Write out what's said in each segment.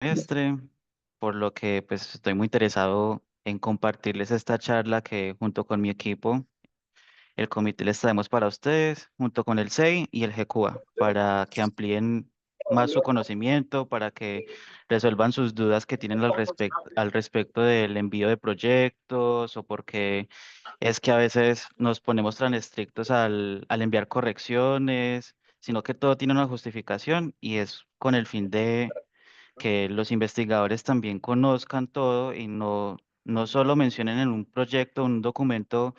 semestre, por lo que pues estoy muy interesado en compartirles esta charla que junto con mi equipo, el comité, les traemos para ustedes, junto con el SEI y el GECUA, para que amplíen más su conocimiento, para que resuelvan sus dudas que tienen al respecto del envío de proyectos o porque es que a veces nos ponemos tan estrictos al enviar correcciones, sino que todo tiene una justificación y es con el fin de que los investigadores también conozcan todo y no solo mencionen en un proyecto, un documento,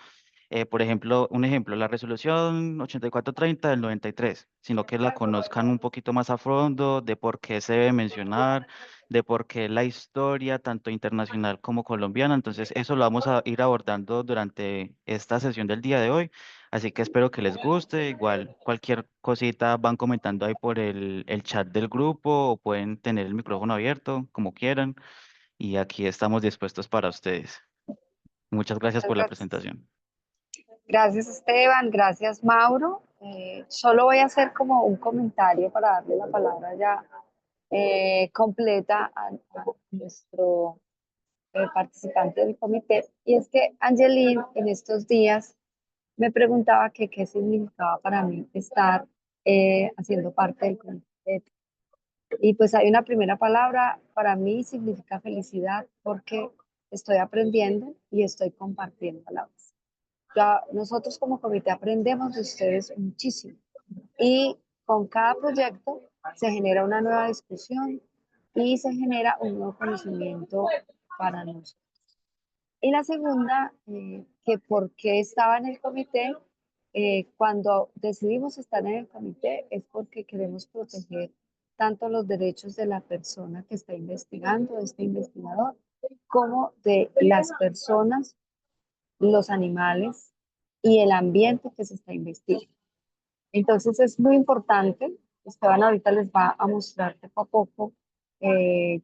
por ejemplo, un ejemplo, la resolución 8430 del 93, sino que la conozcan un poquito más a fondo de por qué se debe mencionar, de por qué la historia, tanto internacional como colombiana. Entonces, eso lo vamos a ir abordando durante esta sesión del día de hoy. Así que espero que les guste. Igual, cualquier cosita van comentando ahí por el chat del grupo o pueden tener el micrófono abierto, como quieran. Y aquí estamos dispuestos para ustedes. Muchas gracias Muchas por la gracias. presentación. Gracias, Esteban. Gracias, Mauro. Solo voy a hacer como un comentario para darle la palabra ya completa a nuestro participante del comité. Y es que Angeline en estos días me preguntaba que qué significaba para mí estar haciendo parte del comité. Y pues hay una primera palabra, para mí significa felicidad porque estoy aprendiendo y estoy compartiendo a la vez. Nosotros como comité aprendemos de ustedes muchísimo y con cada proyecto se genera una nueva discusión y se genera un nuevo conocimiento para nosotros. Y la segunda, que por qué estaba en el comité, cuando decidimos estar en el comité es porque queremos proteger tanto los derechos de la persona que está investigando, de este investigador, como de las personas, los animales y el ambiente que se está investigando. Entonces es muy importante. Esteban ahorita les va a mostrar poco a poco el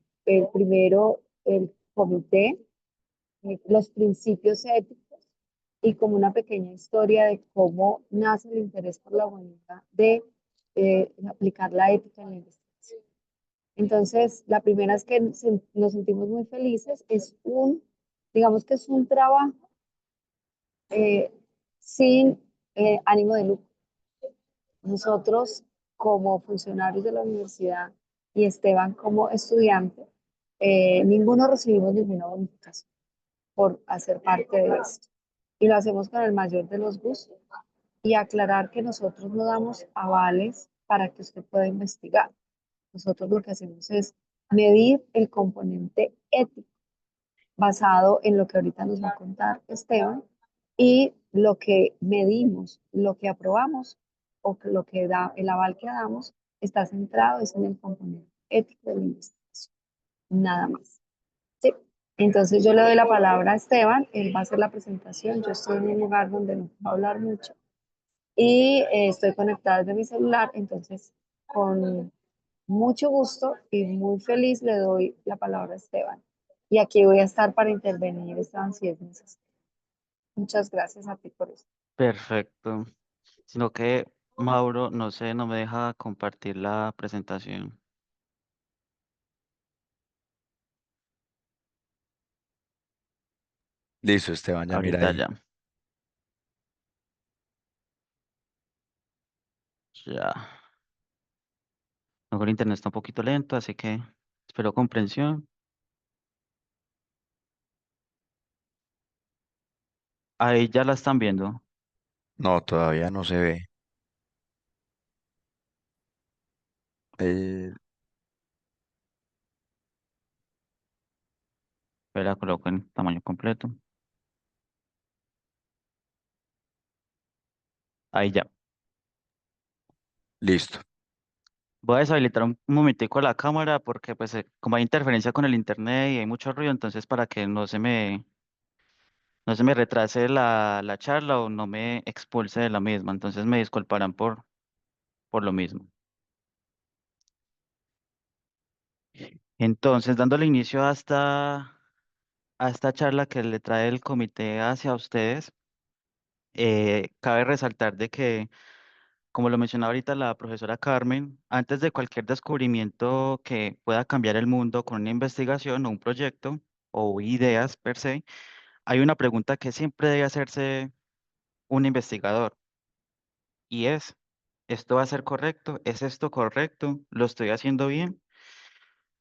primero, el comité, los principios éticos y como una pequeña historia de cómo nace el interés por la humanidad de aplicar la ética en la investigación. Entonces, la primera es que nos sentimos muy felices, digamos que es un trabajo eh, sin ánimo de lucro. Nosotros, como funcionarios de la universidad y Esteban como estudiante, ninguno recibimos ninguna bonificación por hacer parte de esto. Y lo hacemos con el mayor de los gustos y aclarar que nosotros no damos avales para que usted pueda investigar. Nosotros lo que hacemos es medir el componente ético basado en lo que ahorita nos va a contar Esteban y lo que medimos, lo que aprobamos o que lo que da el aval que damos está centrado es en el componente ético de la investigación, nada más. Sí. Entonces yo le doy la palabra a Esteban, él va a hacer la presentación, yo estoy en un lugar donde no puedo hablar mucho y estoy conectada desde mi celular, entonces con mucho gusto y muy feliz le doy la palabra a Esteban. Y aquí voy a estar para intervenir, Esteban, si es necesario. Muchas gracias a ti por eso. Perfecto. Sino que Mauro, no sé, no me deja compartir la presentación. Listo, Esteban, ya mira Ahorita ahí. ya. Ya. Luego el internet está un poquito lento, así que espero comprensión. Ahí ya la están viendo. No, todavía no se ve. Eh, La coloco en tamaño completo. Ahí ya. listo. Voy a deshabilitar un momentico la cámara porque pues como hay interferencia con el internet y hay mucho ruido, entonces para que no se me retrase la charla o no me expulse de la misma. Entonces me disculparán por lo mismo. Entonces, dándole inicio a esta charla que le trae el comité hacia ustedes, cabe resaltar de que como lo mencionaba ahorita la profesora Carmen, antes de cualquier descubrimiento que pueda cambiar el mundo con una investigación o un proyecto o ideas per se, hay una pregunta que siempre debe hacerse un investigador y es, ¿esto va a ser correcto? ¿Es esto correcto? ¿Lo estoy haciendo bien?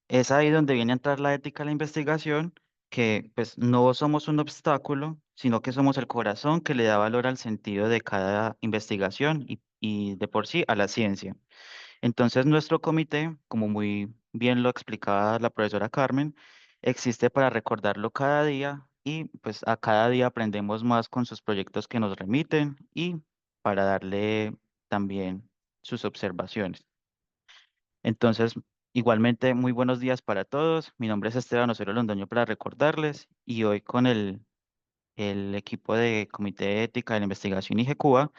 Es ahí donde viene a entrar la ética a la investigación, que pues no somos un obstáculo, sino que somos el corazón que le da valor al sentido de cada investigación y de por sí a la ciencia. Entonces nuestro comité, como muy bien lo explicaba la profesora Carmen, existe para recordarlo cada día y pues a cada día aprendemos más con sus proyectos que nos remiten y para darle también sus observaciones. Entonces, igualmente, muy buenos días para todos. Mi nombre es Esteban Osorio Londoño para recordarles y hoy con el equipo de Comité de Ética de la Investigación IGECUA,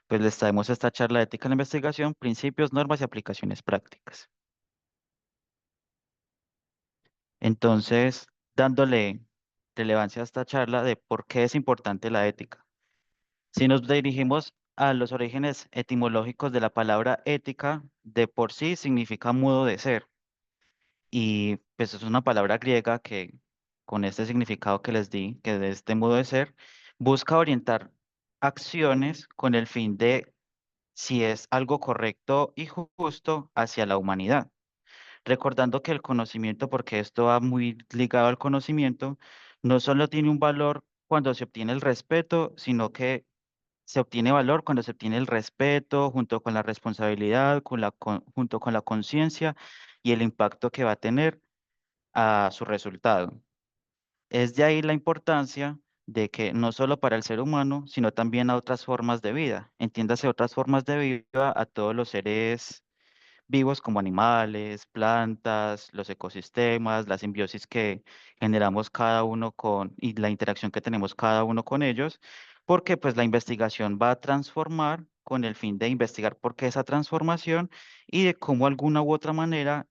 pues les traemos esta charla de ética en la investigación, principios, normas y aplicaciones prácticas. Entonces, dándole relevancia a esta charla de por qué es importante la ética. Si nos dirigimos a los orígenes etimológicos de la palabra ética, de por sí significa modo de ser. Y pues es una palabra griega que con este significado que les di, que de este modo de ser, busca orientar acciones con el fin de si es algo correcto y justo hacia la humanidad. Recordando que el conocimiento, porque esto va muy ligado al conocimiento, no solo tiene un valor cuando se obtiene el respeto, sino que se obtiene valor cuando se obtiene el respeto junto con la responsabilidad, junto con la conciencia y el impacto que va a tener a su resultado. Es de ahí la importancia de que no solo para el ser humano, sino también a otras formas de vida, entiéndase otras formas de vida a todos los seres vivos como animales, plantas, los ecosistemas, la simbiosis que generamos cada uno con y la interacción que tenemos cada uno con ellos, porque pues la investigación va a transformar con el fin de investigar por qué esa transformación y de cómo alguna u otra manera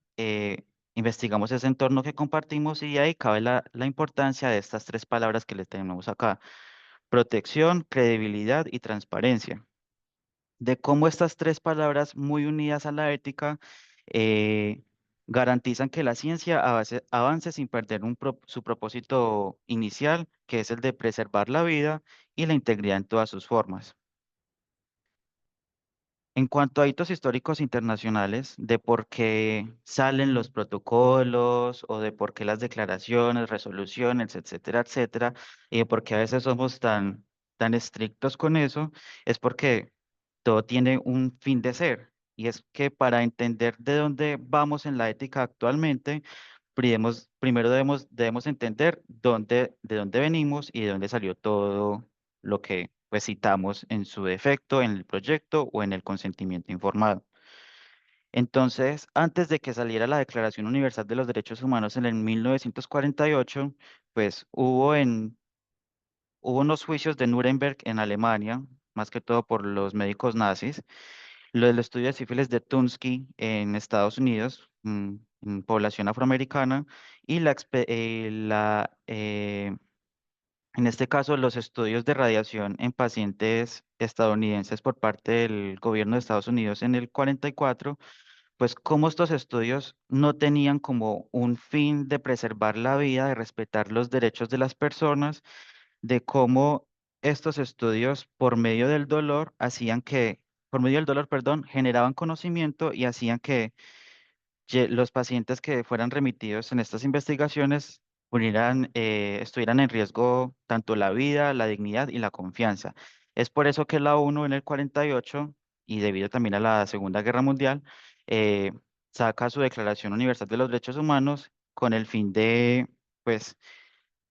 investigamos ese entorno que compartimos y ahí cabe la importancia de estas tres palabras que le tenemos acá: protección, credibilidad y transparencia, de cómo estas tres palabras muy unidas a la ética eh, garantizan que la ciencia avance sin perder su propósito inicial, que es el de preservar la vida y la integridad en todas sus formas. En cuanto a hitos históricos internacionales, de por qué salen los protocolos o de por qué las declaraciones, resoluciones, etcétera, etcétera, y de por qué a veces somos tan estrictos con eso, es porque todo tiene un fin de ser. Y es que para entender de dónde vamos en la ética actualmente, primero debemos entender de dónde venimos y de dónde salió todo lo que pues citamos en su defecto, en el proyecto o en el consentimiento informado. Entonces, antes de que saliera la Declaración Universal de los Derechos Humanos en el 1948, pues hubo unos juicios de Nuremberg en Alemania, más que todo por los médicos nazis, lo del estudio de sífilis de Tunsky en Estados Unidos, en población afroamericana, y en este caso, los estudios de radiación en pacientes estadounidenses por parte del gobierno de Estados Unidos en el 44, pues cómo estos estudios no tenían como un fin de preservar la vida, de respetar los derechos de las personas, de cómo estos estudios por medio del dolor, perdón, generaban conocimiento y hacían que los pacientes que fueran remitidos en estas investigaciones estuvieran en riesgo tanto la vida, la dignidad y la confianza. Es por eso que la ONU en el 48, y debido también a la Segunda Guerra Mundial, eh, saca su Declaración Universal de los Derechos Humanos con el fin de, pues,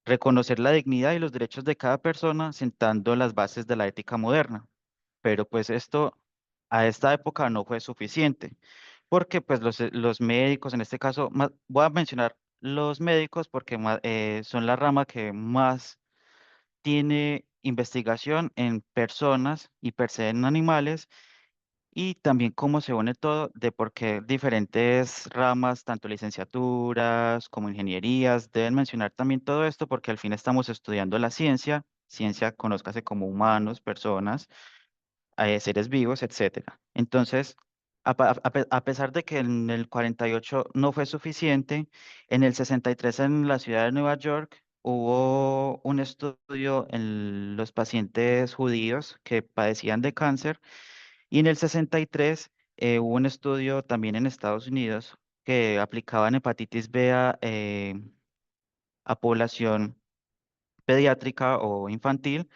reconocer la dignidad y los derechos de cada persona, sentando las bases de la ética moderna. Pero pues esto a esta época no fue suficiente, porque pues los médicos, en este caso, voy a mencionar los médicos porque son la rama que más tiene investigación en personas y per se en animales, y también cómo se une todo de por qué diferentes ramas, tanto licenciaturas como ingenierías, deben mencionar también todo esto porque al fin estamos estudiando la ciencia, ciencia conózcase como humanos, personas, seres vivos, etcétera. Entonces, a pesar de que en el 48 no fue suficiente, en el 63 en la ciudad de Nueva York hubo un estudio en los pacientes judíos que padecían de cáncer y en el 63 hubo un estudio también en Estados Unidos que aplicaban hepatitis B a población pediátrica o infantil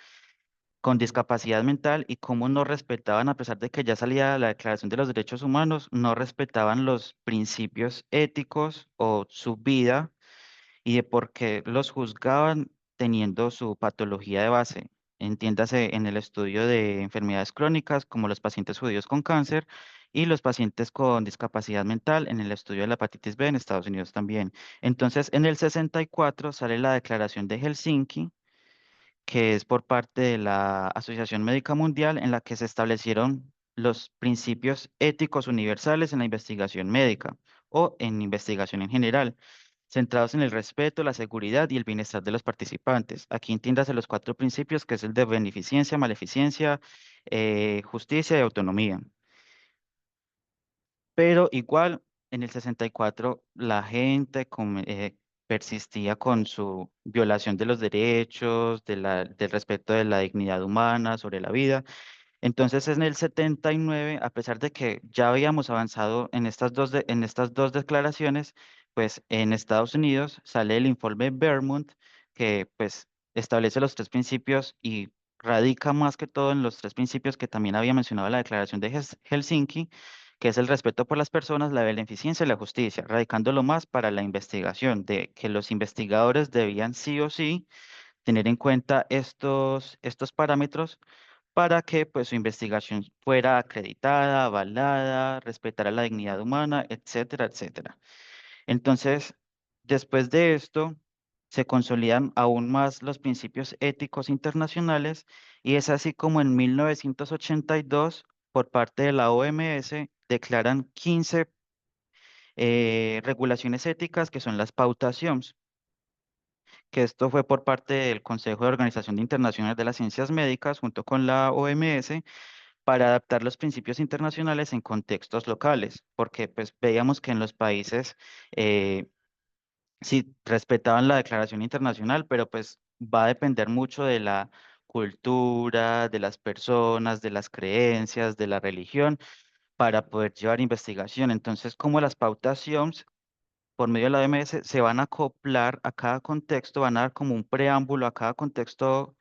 con discapacidad mental y cómo no respetaban, a pesar de que ya salía la Declaración de los Derechos Humanos, no respetaban los principios éticos o su vida y de por qué los juzgaban teniendo su patología de base. Entiéndase en el estudio de enfermedades crónicas como los pacientes judíos con cáncer y los pacientes con discapacidad mental en el estudio de la hepatitis B en Estados Unidos también. Entonces, en el 64 sale la Declaración de Helsinki, que es por parte de la Asociación Médica Mundial, en la que se establecieron los principios éticos universales en la investigación médica o en investigación en general, centrados en el respeto, la seguridad y el bienestar de los participantes. Aquí entiéndase los cuatro principios, que es el de beneficencia, maleficencia, justicia y autonomía. Pero igual, en el 64 la gente persistía con su violación de los derechos, del respeto de la dignidad humana sobre la vida. Entonces, en el 79, a pesar de que ya habíamos avanzado en en estas dos declaraciones, pues en Estados Unidos sale el informe Vermont, que pues establece los tres principios y radica más que todo en los tres principios que también había mencionado la Declaración de Helsinki, que es el respeto por las personas, la beneficencia y la justicia, radicándolo más para la investigación, de que los investigadores debían sí o sí tener en cuenta estos parámetros para que pues su investigación fuera acreditada, avalada, respetara la dignidad humana, etcétera, etcétera. Entonces, después de esto, se consolidan aún más los principios éticos internacionales y es así como en 1982, por parte de la OMS, declaran 15 regulaciones éticas que son las pautas IOMS, que esto fue por parte del Consejo de Organización Internacional de las Ciencias Médicas junto con la OMS para adaptar los principios internacionales en contextos locales, porque pues veíamos que en los países eh, sí respetaban la declaración internacional, pero pues va a depender mucho de la cultura, de las personas, de las creencias, de la religión, para poder llevar investigación. Entonces, como las pautas IOMS por medio de la OMS se van a acoplar a cada contexto, van a dar como un preámbulo a cada contexto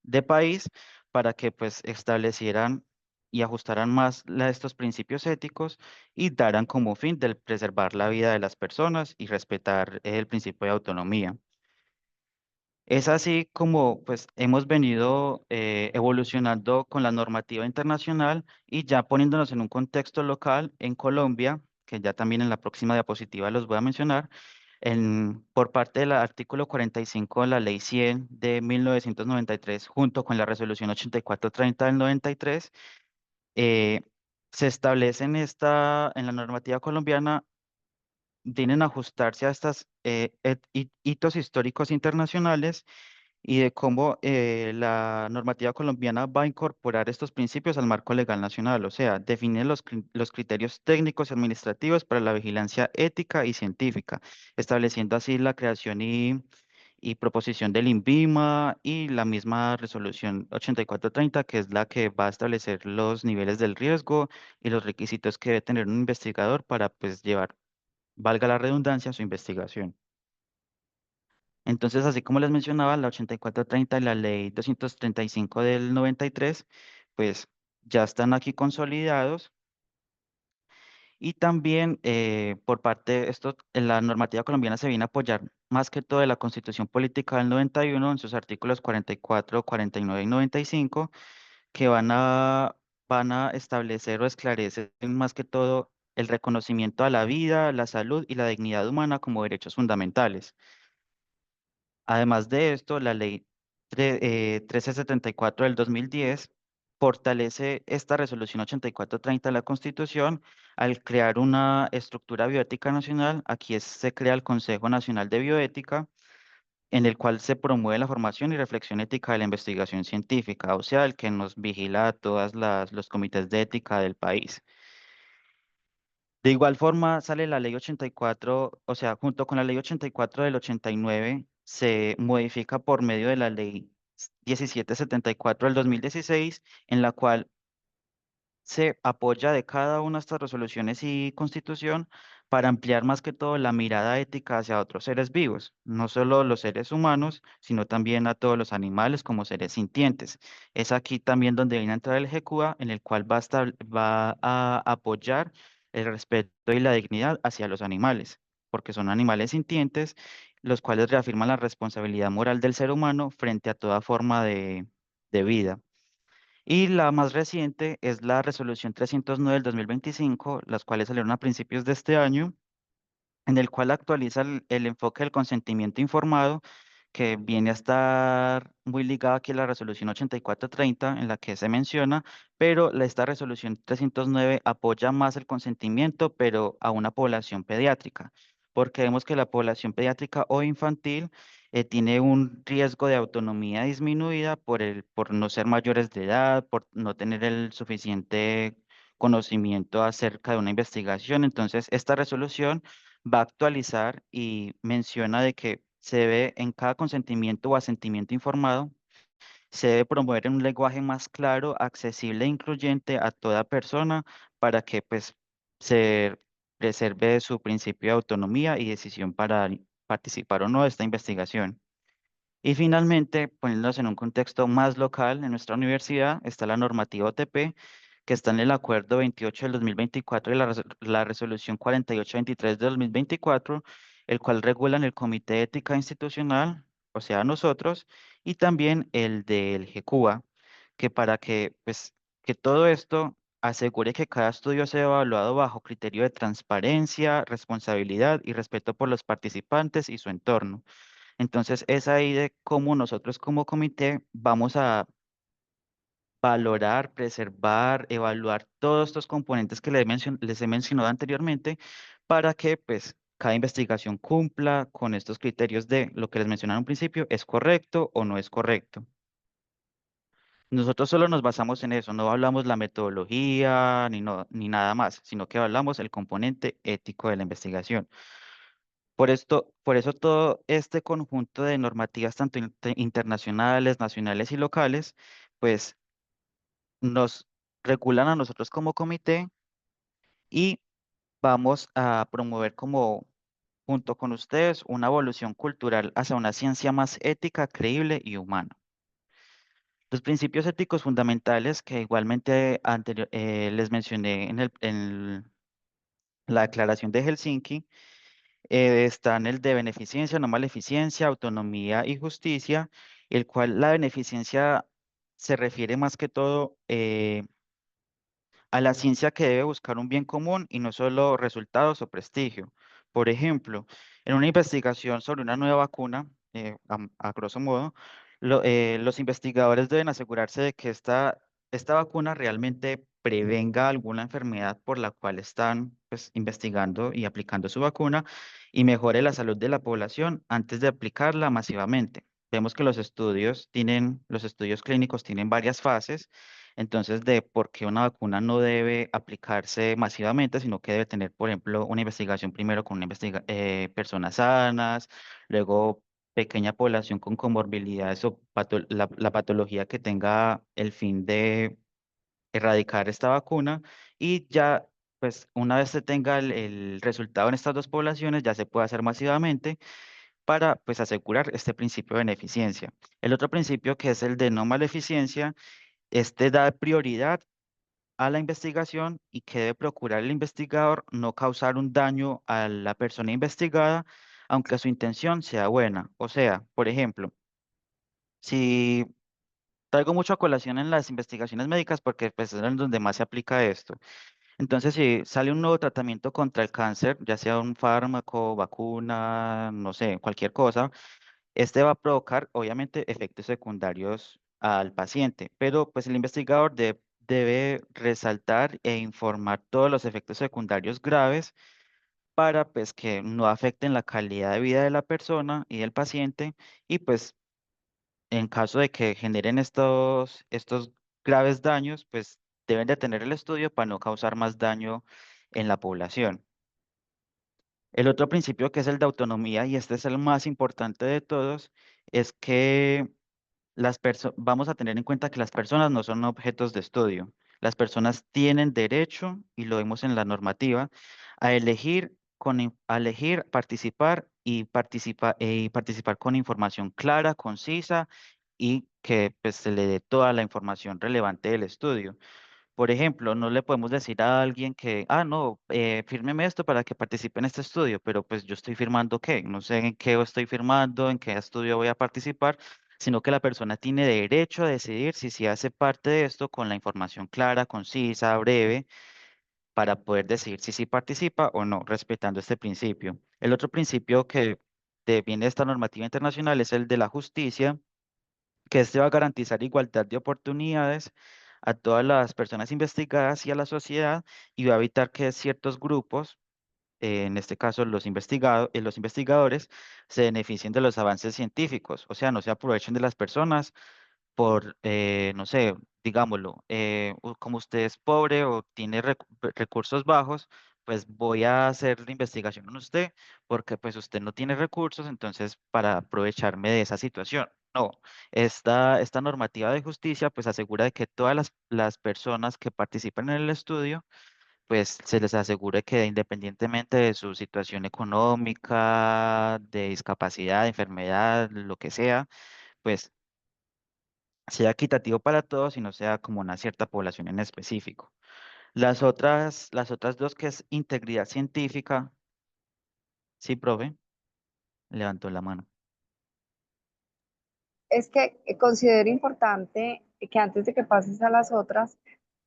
de país para que pues establecieran y ajustaran más estos principios éticos y daran como fin del preservar la vida de las personas y respetar el principio de autonomía. Es así como pues hemos venido evolucionando con la normativa internacional y ya poniéndonos en un contexto local en Colombia, que ya también en la próxima diapositiva los voy a mencionar, por parte del artículo 45 de la Ley 100 de 1993, junto con la Resolución 8430 del 93, eh, se establece en la normativa colombiana, tienen a ajustarse a estos hitos históricos internacionales y de cómo la normativa colombiana va a incorporar estos principios al marco legal nacional, o sea, define los criterios técnicos y administrativos para la vigilancia ética y científica, estableciendo así la creación y proposición del INVIMA y la misma resolución 8430, que es la que va a establecer los niveles del riesgo y los requisitos que debe tener un investigador para pues llevar, valga la redundancia, su investigación. Entonces, así como les mencionaba, la 8430 y la ley 235 del 93, pues ya están aquí consolidados. Y también por parte de esto, en la normativa colombiana se viene a apoyar más que todo de la Constitución Política del 91 en sus artículos 44, 49 y 95, que van a establecer o esclarecer más que todo el reconocimiento a la vida, la salud y la dignidad humana como derechos fundamentales. Además de esto, la ley 1374 del 2010 fortalece esta resolución 8430 de la Constitución al crear una estructura bioética nacional. Se crea el Consejo Nacional de Bioética en el cual se promueve la formación y reflexión ética de la investigación científica, o sea, el que nos vigila a todas los comités de ética del país. De igual forma, sale la ley 84, o sea, junto con la ley 84 del 89, se modifica por medio de la ley 1774 del 2016, en la cual se apoya de cada una de estas resoluciones y constitución para ampliar más que todo la mirada ética hacia otros seres vivos, no solo los seres humanos, sino también a todos los animales como seres sintientes. Es aquí también donde viene a entrar el GECUA, en el cual va a apoyar el respeto y la dignidad hacia los animales, porque son animales sintientes, los cuales reafirman la responsabilidad moral del ser humano frente a toda forma de vida. Y la más reciente es la resolución 309 del 2025, las cuales salieron a principios de este año, en el cual actualiza el enfoque del consentimiento informado, que viene a estar muy ligado aquí a la resolución 8430, en la que se menciona, pero esta resolución 309 apoya más el consentimiento, pero a una población pediátrica, porque vemos que la población pediátrica o infantil tiene un riesgo de autonomía disminuida por no ser mayores de edad, por no tener el suficiente conocimiento acerca de una investigación. Entonces, esta resolución va a actualizar y menciona de que se debe en cada consentimiento o asentimiento informado, se debe promover un lenguaje más claro, accesible e incluyente a toda persona para que pues se preserve su principio de autonomía y decisión para participar o no de esta investigación. Y finalmente, poniéndonos en un contexto más local, en nuestra universidad está la normativa OTP, que está en el Acuerdo 28 del 2024 y la Resolución 4823 del 2024, el cual regulan el Comité de Ética Institucional, o sea, nosotros, y también el del GECUA, que para que, pues, que todo esto asegure que cada estudio sea evaluado bajo criterio de transparencia, responsabilidad y respeto por los participantes y su entorno. Entonces, es ahí de cómo nosotros como comité vamos a valorar, preservar, evaluar todos estos componentes que les he mencionado anteriormente para que pues cada investigación cumpla con estos criterios de lo que les mencioné en un principio, ¿es correcto o no es correcto? Nosotros solo nos basamos en eso, no hablamos la metodología ni, no, ni nada más, sino que hablamos el componente ético de la investigación. Por eso todo este conjunto de normativas, tanto internacionales, nacionales y locales, pues nos regulan a nosotros como comité y vamos a promover como, junto con ustedes, una evolución cultural hacia una ciencia más ética, creíble y humana. Los principios éticos fundamentales que igualmente les mencioné en la Declaración de Helsinki están el de beneficencia, no maleficencia, autonomía y justicia, el cual la beneficencia se refiere más que todo a la ciencia que debe buscar un bien común y no solo resultados o prestigio. Por ejemplo, en una investigación sobre una nueva vacuna, a grosso modo, los investigadores deben asegurarse de que esta vacuna realmente prevenga alguna enfermedad por la cual están pues, investigando y aplicando su vacuna y mejore la salud de la población antes de aplicarla masivamente. Vemos que los estudios clínicos tienen varias fases, entonces, de por qué una vacuna no debe aplicarse masivamente, sino que debe tener, por ejemplo, una investigación primero con personas sanas, luego pequeña población con comorbilidades o la patología que tenga el fin de erradicar esta vacuna y ya, pues, una vez se tenga el resultado en estas dos poblaciones, ya se puede hacer masivamente para, pues, asegurar este principio de beneficencia. El otro principio, que es el de no maleficencia, este da prioridad a la investigación y que debe procurar el investigador no causar un daño a la persona investigada, aunque su intención sea buena. O sea, por ejemplo, si traigo mucho a colación en las investigaciones médicas porque pues es en donde más se aplica esto. Entonces, si sale un nuevo tratamiento contra el cáncer, ya sea un fármaco, vacuna, no sé, cualquier cosa, este va a provocar, obviamente, efectos secundarios al paciente, pero pues el investigador debe resaltar e informar todos los efectos secundarios graves para pues que no afecten la calidad de vida de la persona y del paciente y pues en caso de que generen estos graves daños, pues deben de tener el estudio para no causar más daño en la población. El otro principio, que es el de autonomía, y este es el más importante de todos, es que vamos a tener en cuenta que las personas no son objetos de estudio. Las personas tienen derecho, y lo vemos en la normativa, a elegir, a elegir participar y participar con información clara, concisa y que pues, se le dé toda la información relevante del estudio. Por ejemplo, no le podemos decir a alguien que, no, fírmeme esto para que participe en este estudio, pero pues yo estoy firmando qué, no sé en qué estoy firmando, en qué estudio voy a participar, sino que la persona tiene derecho a decidir si hace parte de esto con la información clara, concisa, breve, para poder decidir si sí participa o no, respetando este principio. El otro principio que viene de esta normativa internacional es el de la justicia, que este va a garantizar igualdad de oportunidades a todas las personas investigadas y a la sociedad y va a evitar que ciertos grupos, en este caso los investigadores, se beneficien de los avances científicos, o sea, no se aprovechen de las personas por, no sé, digámoslo, como usted es pobre o tiene recursos bajos, pues voy a hacer la investigación en usted porque pues usted no tiene recursos, entonces para aprovecharme de esa situación. No, esta normativa de justicia pues asegura de que todas las personas que participan en el estudio, pues se les asegure que independientemente de su situación económica, de discapacidad, de enfermedad, lo que pues sea equitativo para todos y no sea como una cierta población en específico. Las otras dos, que es integridad científica, sí, profe, levantó la mano. Es que considero importante que antes de que pases a las otras,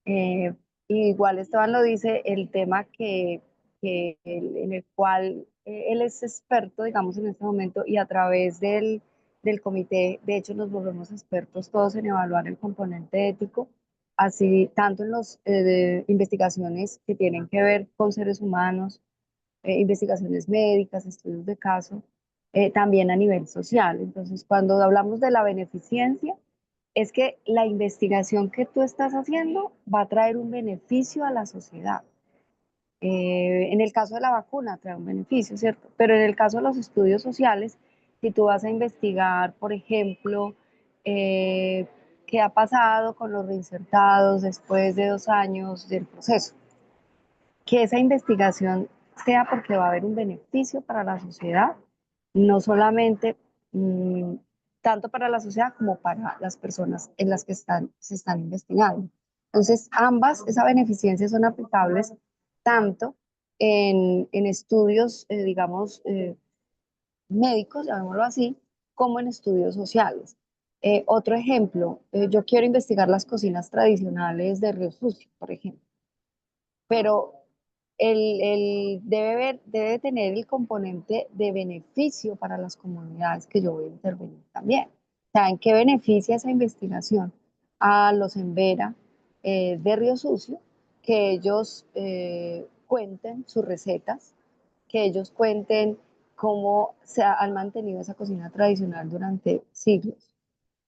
eh, igual Esteban lo dice, el tema en el cual él es experto, digamos, en este momento, y a través del comité, de hecho, nos volvemos expertos todos en evaluar el componente ético, así tanto en las investigaciones que tienen que ver con seres humanos, investigaciones médicas, estudios de caso, también a nivel social. Entonces, cuando hablamos de la beneficencia, es que la investigación que tú estás haciendo va a traer un beneficio a la sociedad. En el caso de la vacuna, trae un beneficio, ¿cierto? Pero en el caso de los estudios sociales, si tú vas a investigar, por ejemplo, eh, qué ha pasado con los reinsertados después de 2 años del proceso, que esa investigación sea porque va a haber un beneficio para la sociedad, no solamente tanto para la sociedad como para las personas en las que se están investigando. Entonces, ambas, esa beneficencia son aplicables tanto en estudios, digamos, médicos, llamémoslo así, como en estudios sociales. Otro ejemplo, yo quiero investigar las cocinas tradicionales de Río Sucio, por ejemplo, pero debe tener el componente de beneficio para las comunidades que yo voy a intervenir también. ¿Saben qué beneficia esa investigación a los Embera de Río Sucio? Que ellos cuenten sus recetas, que ellos cuenten cómo han mantenido esa cocina tradicional durante siglos,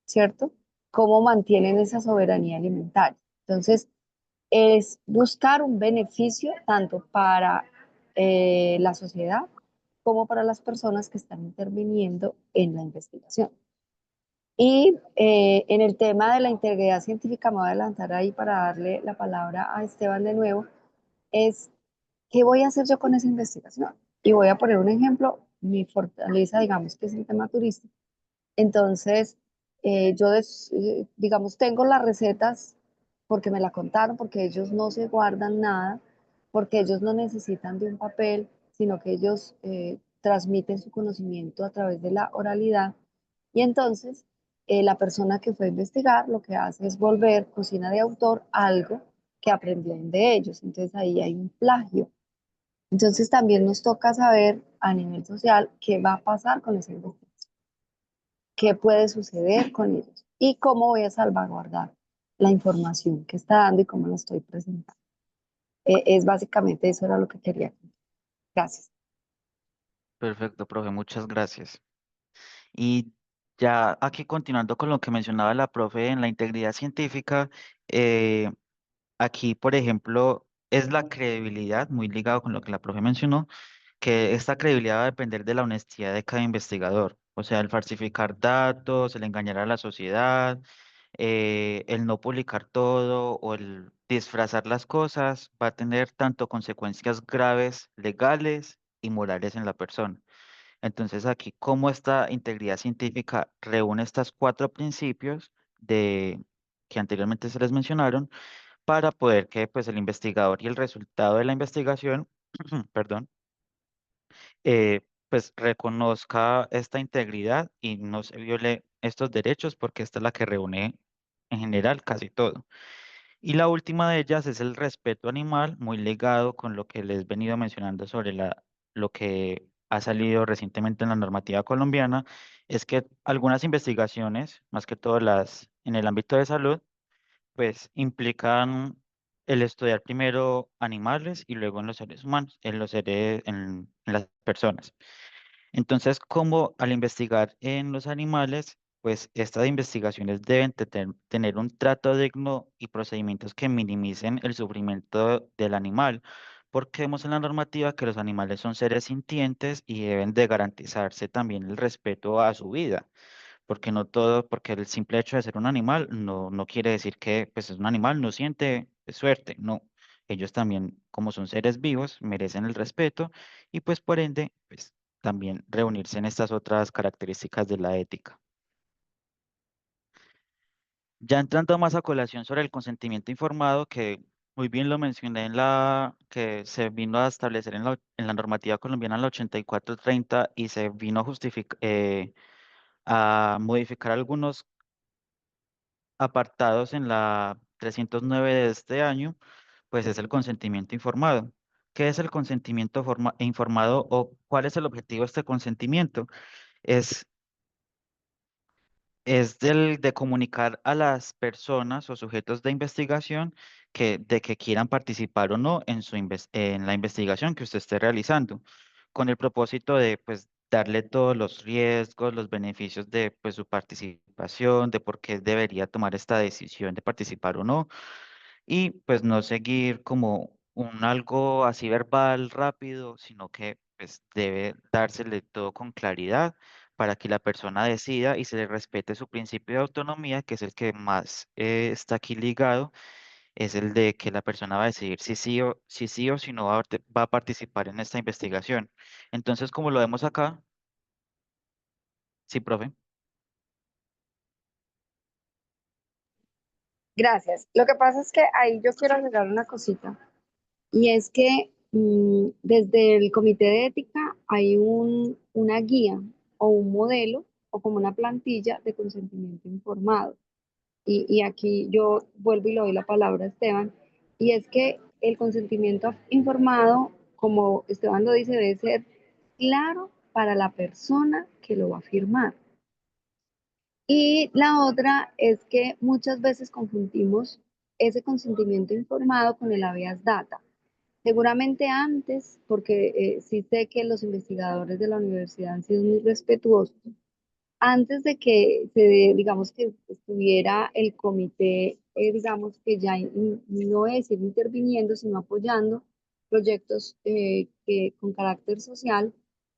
¿cierto? Cómo mantienen esa soberanía alimentaria. Entonces, es buscar un beneficio tanto para la sociedad como para las personas que están interviniendo en la investigación. Y en el tema de la integridad científica, me voy a adelantar ahí para darle la palabra a Esteban de nuevo, es qué voy a hacer yo con esa investigación. Y voy a poner un ejemplo, mi fortaleza, digamos, que es el tema turístico. Entonces, digamos, tengo las recetas porque me la contaron, porque ellos no se guardan nada, porque ellos no necesitan de un papel, sino que ellos transmiten su conocimiento a través de la oralidad. Y entonces, la persona que fue a investigar lo que hace es volver cocina de autor algo que aprendió de ellos. Entonces, ahí hay un plagio. Entonces, también nos toca saber a nivel social qué va a pasar con esa investigación, qué puede suceder con ellos y cómo voy a salvaguardar la información que está dando y cómo la estoy presentando. Es básicamente eso era lo que quería. Gracias. Perfecto, profe, muchas gracias. Y ya aquí continuando con lo que mencionaba la profe en la integridad científica, eh, aquí, por ejemplo, es la credibilidad, muy ligado con lo que la profe mencionó, que esta credibilidad va a depender de la honestidad de cada investigador. O sea, el falsificar datos, el engañar a la sociedad, el no publicar todo o el disfrazar las cosas va a tener tanto consecuencias graves, legales y morales en la persona. Entonces aquí, cómo esta integridad científica reúne estos cuatro principios de, que anteriormente se les mencionaron para poder que pues, el investigador y el resultado de la investigación, perdón, pues reconozca esta integridad y no se viole estos derechos porque esta es la que reúne en general casi todo. Y la última de ellas es el respeto animal, muy ligado con lo que les he venido mencionando sobre lo que ha salido recientemente en la normativa colombiana, es que algunas investigaciones, más que todo las en el ámbito de salud, pues implican el estudiar primero animales y luego en los seres humanos, en los seres, en las personas. Entonces, como al investigar en los animales, pues estas investigaciones deben tener un trato digno y procedimientos que minimicen el sufrimiento del animal, porque vemos en la normativa que los animales son seres sintientes y deben de garantizarse también el respeto a su vida, porque no todo, porque el simple hecho de ser un animal no quiere decir que pues es un animal, no siente suerte, no. Ellos también, como son seres vivos, merecen el respeto y pues por ende, pues también reunirse en estas otras características de la ética. Ya entrando más a colación sobre el consentimiento informado, que muy bien lo mencioné en la que se vino a establecer en la normativa colombiana en la 8430 y se vino a justificar, a modificar algunos apartados en la 309 de este año, pues es el consentimiento informado. ¿Qué es el consentimiento informado o cuál es el objetivo de este consentimiento? Es es del de comunicar a las personas o sujetos de investigación de que quieran participar o no en en la investigación que usted esté realizando, con el propósito de pues darle todos los riesgos, los beneficios de pues su participación, de por qué debería tomar esta decisión de participar o no y pues no seguir como un algo así verbal rápido, sino que pues debe dársele todo con claridad para que la persona decida y se le respete su principio de autonomía, que es el que más está aquí ligado, es el de que la persona va a decidir si sí o si no va a participar en esta investigación. Entonces, como lo vemos acá, sí, profe. Gracias. Lo que pasa es que ahí yo quiero agregar una cosita, y es que desde el Comité de Ética hay una guía o un modelo o como una plantilla de consentimiento informado. Y aquí yo vuelvo y le doy la palabra a Esteban, y es que el consentimiento informado, como Esteban lo dice, debe ser claro para la persona que lo va a firmar. Y la otra es que muchas veces confundimos ese consentimiento informado con el habeas data. Seguramente antes, porque sí sé que los investigadores de la universidad han sido muy respetuosos, antes de que digamos que estuviera el comité, digamos que ya no es decir interviniendo, sino apoyando proyectos con carácter social,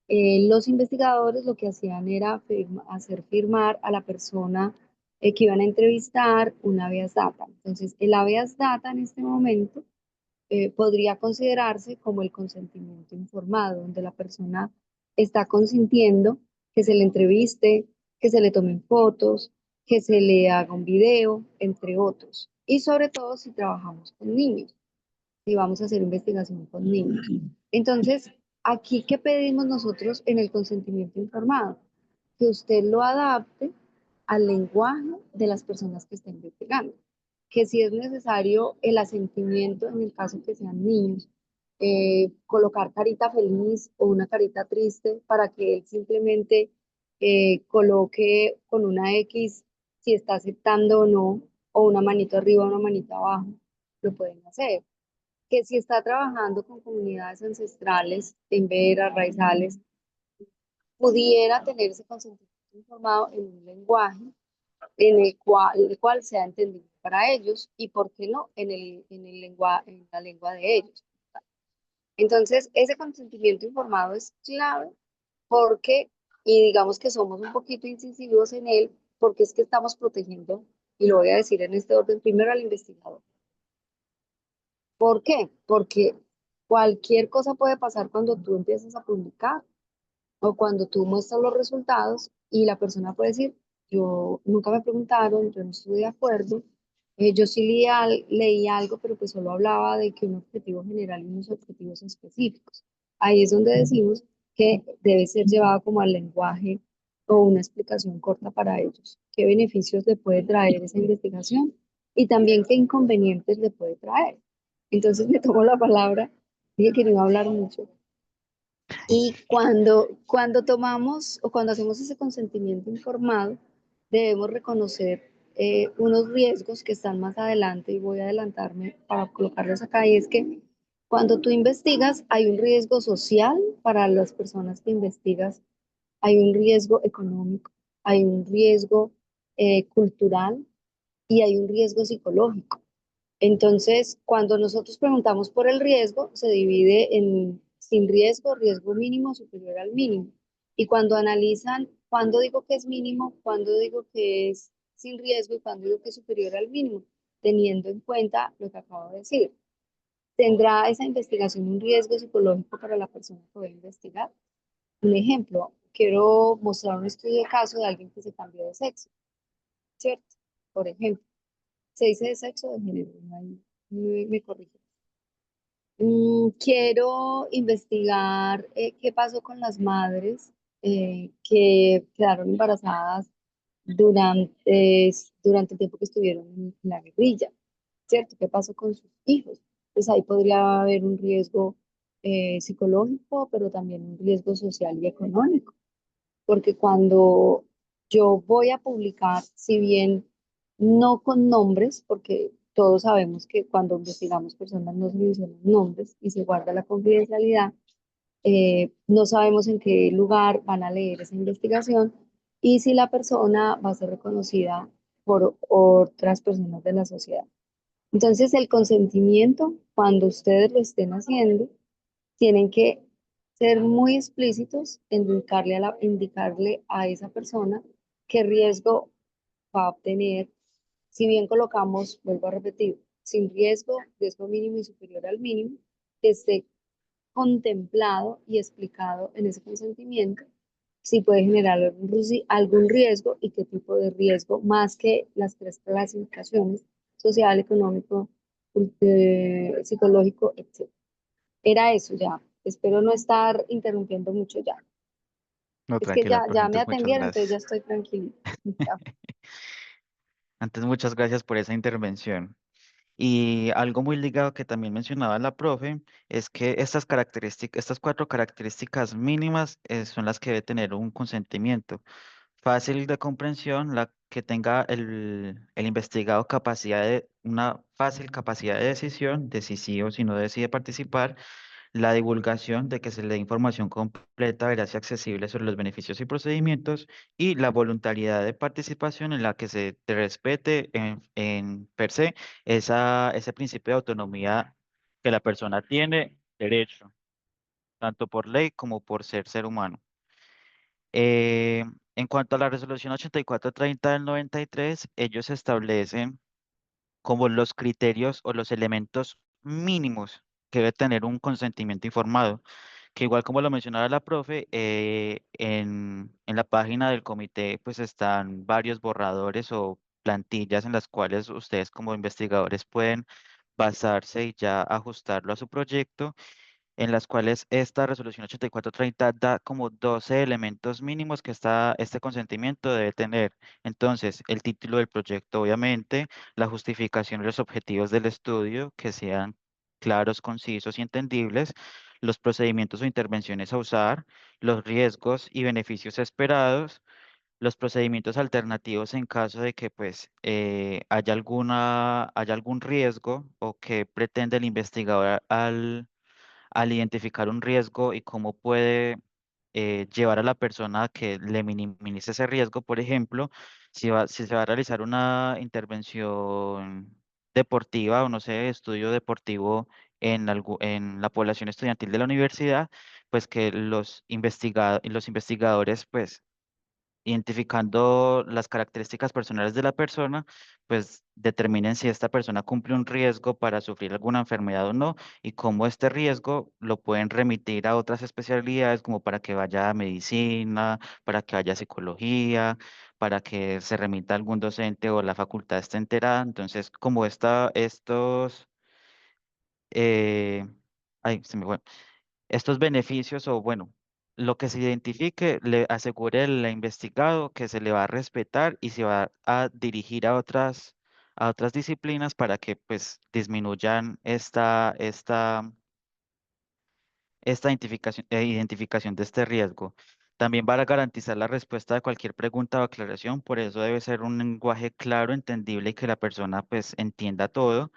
los investigadores lo que hacían era hacer firmar a la persona que iban a entrevistar un habeas data. Entonces, el habeas data en este momento podría considerarse como el consentimiento informado, donde la persona está consintiendo que se le entreviste, que se le tomen fotos, que se le haga un video, entre otros. Y sobre todo si trabajamos con niños, si vamos a hacer investigación con niños. Entonces, aquí, ¿qué pedimos nosotros en el consentimiento informado? Que usted lo adapte al lenguaje de las personas que estén investigando, que si es necesario el asentimiento en el caso que sean niños, colocar carita feliz o una carita triste para que él simplemente coloque con una X si está aceptando o no, o una manito arriba o una manito abajo, lo pueden hacer. Que si está trabajando con comunidades ancestrales, en veras, raizales, pudiera tener ese consentimiento informado en un lenguaje el cual sea entendible para ellos y, ¿por qué no?, en la lengua de ellos. Entonces, ese consentimiento informado es clave porque, y digamos que somos un poquito incisivos en él, porque es que estamos protegiendo, y lo voy a decir en este orden, primero al investigador. ¿Por qué? Porque cualquier cosa puede pasar cuando tú empiezas a publicar o cuando tú muestras los resultados y la persona puede decir, yo nunca me preguntaron, yo no estuve de acuerdo, yo sí leí algo, pero pues solo hablaba de que un objetivo general y unos objetivos específicos. Ahí es donde decimos que debe ser llevado como al lenguaje o una explicación corta para ellos. ¿Qué beneficios le puede traer esa investigación? Y también qué inconvenientes le puede traer. Entonces me tomo la palabra, dije que no iba a hablar mucho, y cuando tomamos o cuando hacemos ese consentimiento informado, debemos reconocer unos riesgos que están más adelante y voy a adelantarme para colocarlos acá. Y es que cuando tú investigas, hay un riesgo social para las personas que investigas, hay un riesgo económico, hay un riesgo cultural y hay un riesgo psicológico. Entonces, cuando nosotros preguntamos por el riesgo, se divide en sin riesgo, riesgo mínimo, superior al mínimo. Y cuando analizan cuándo digo que es mínimo, cuándo digo que es sin riesgo y cuándo digo que es superior al mínimo, teniendo en cuenta lo que acabo de decir. ¿Tendrá esa investigación un riesgo psicológico para la persona que va a investigar? Un ejemplo, quiero mostrar un estudio de caso de alguien que se cambió de sexo, ¿cierto? Por ejemplo, se dice de sexo o de género, no hay- me corrige. Quiero investigar qué pasó con las madres que quedaron embarazadas durante el tiempo que estuvieron en la guerrilla, ¿cierto? ¿Qué pasó con sus hijos? Pues ahí podría haber un riesgo psicológico, pero también un riesgo social y económico, porque cuando yo voy a publicar, si bien no con nombres, porque todos sabemos que cuando investigamos personas no se mencionan nombres y se guarda la confidencialidad, no sabemos en qué lugar van a leer esa investigación y si la persona va a ser reconocida por otras personas de la sociedad. Entonces, el consentimiento, cuando ustedes lo estén haciendo, tienen que ser muy explícitos en indicarle a esa persona qué riesgo va a obtener. Si bien colocamos, vuelvo a repetir, sin riesgo, riesgo mínimo y superior al mínimo, que esté contemplado y explicado en ese consentimiento si puede generar algún riesgo y qué tipo de riesgo, más que las tres clasificaciones, social, económico, psicológico, etc. Era eso ya. Espero no estar interrumpiendo mucho ya. No, Es que tranquila, profe, ya me antes muchas atendieron, entonces ya gracias. estoy tranquilita. Ya. Antes muchas gracias por esa intervención. Y algo muy ligado que también mencionaba la profe es que estas características, estas cuatro características mínimas son las que debe tener un consentimiento. Fácil de comprensión, la que tenga el investigado una fácil capacidad de decisión, de si sí o si no decide participar, la divulgación de que se le dé información completa, veraz y accesible sobre los beneficios y procedimientos, y la voluntariedad de participación en la que se te respete en per se ese principio de autonomía que la persona tiene derecho, tanto por ley como por ser humano. Eh, en cuanto a la resolución 8430 del 93, ellos establecen como los criterios o los elementos mínimos que debe tener un consentimiento informado, que igual como lo mencionaba la profe, en la página del comité pues están varios borradores o plantillas en las cuales ustedes como investigadores pueden basarse y ya ajustarlo a su proyecto, en las cuales esta resolución 8430 da como 12 elementos mínimos que este consentimiento debe tener. Entonces, el título del proyecto, obviamente, la justificación y los objetivos del estudio, que sean claros, concisos y entendibles, los procedimientos o intervenciones a usar, los riesgos y beneficios esperados, los procedimientos alternativos en caso de que pues haya algún riesgo o que pretende el investigador al identificar un riesgo y cómo puede llevar a la persona a que le minimice ese riesgo. Por ejemplo, si se va a realizar una intervención deportiva o no sé, estudio deportivo en la población estudiantil de la universidad, pues que los investigadores pues identificando las características personales de la persona, pues determinen si esta persona cumple un riesgo para sufrir alguna enfermedad o no, y cómo este riesgo lo pueden remitir a otras especialidades, como para que vaya a medicina, para que vaya a psicología, para que se remita a algún docente o la facultad esté enterada. Entonces, como eh, ay, se me fue estos beneficios o bueno, lo que se identifique, le asegure el investigado que se le va a respetar y se va a dirigir a otras disciplinas para que pues disminuyan esta identificación de este riesgo. También va a garantizar la respuesta de cualquier pregunta o aclaración, por eso debe ser un lenguaje claro, entendible y que la persona pues entienda todo.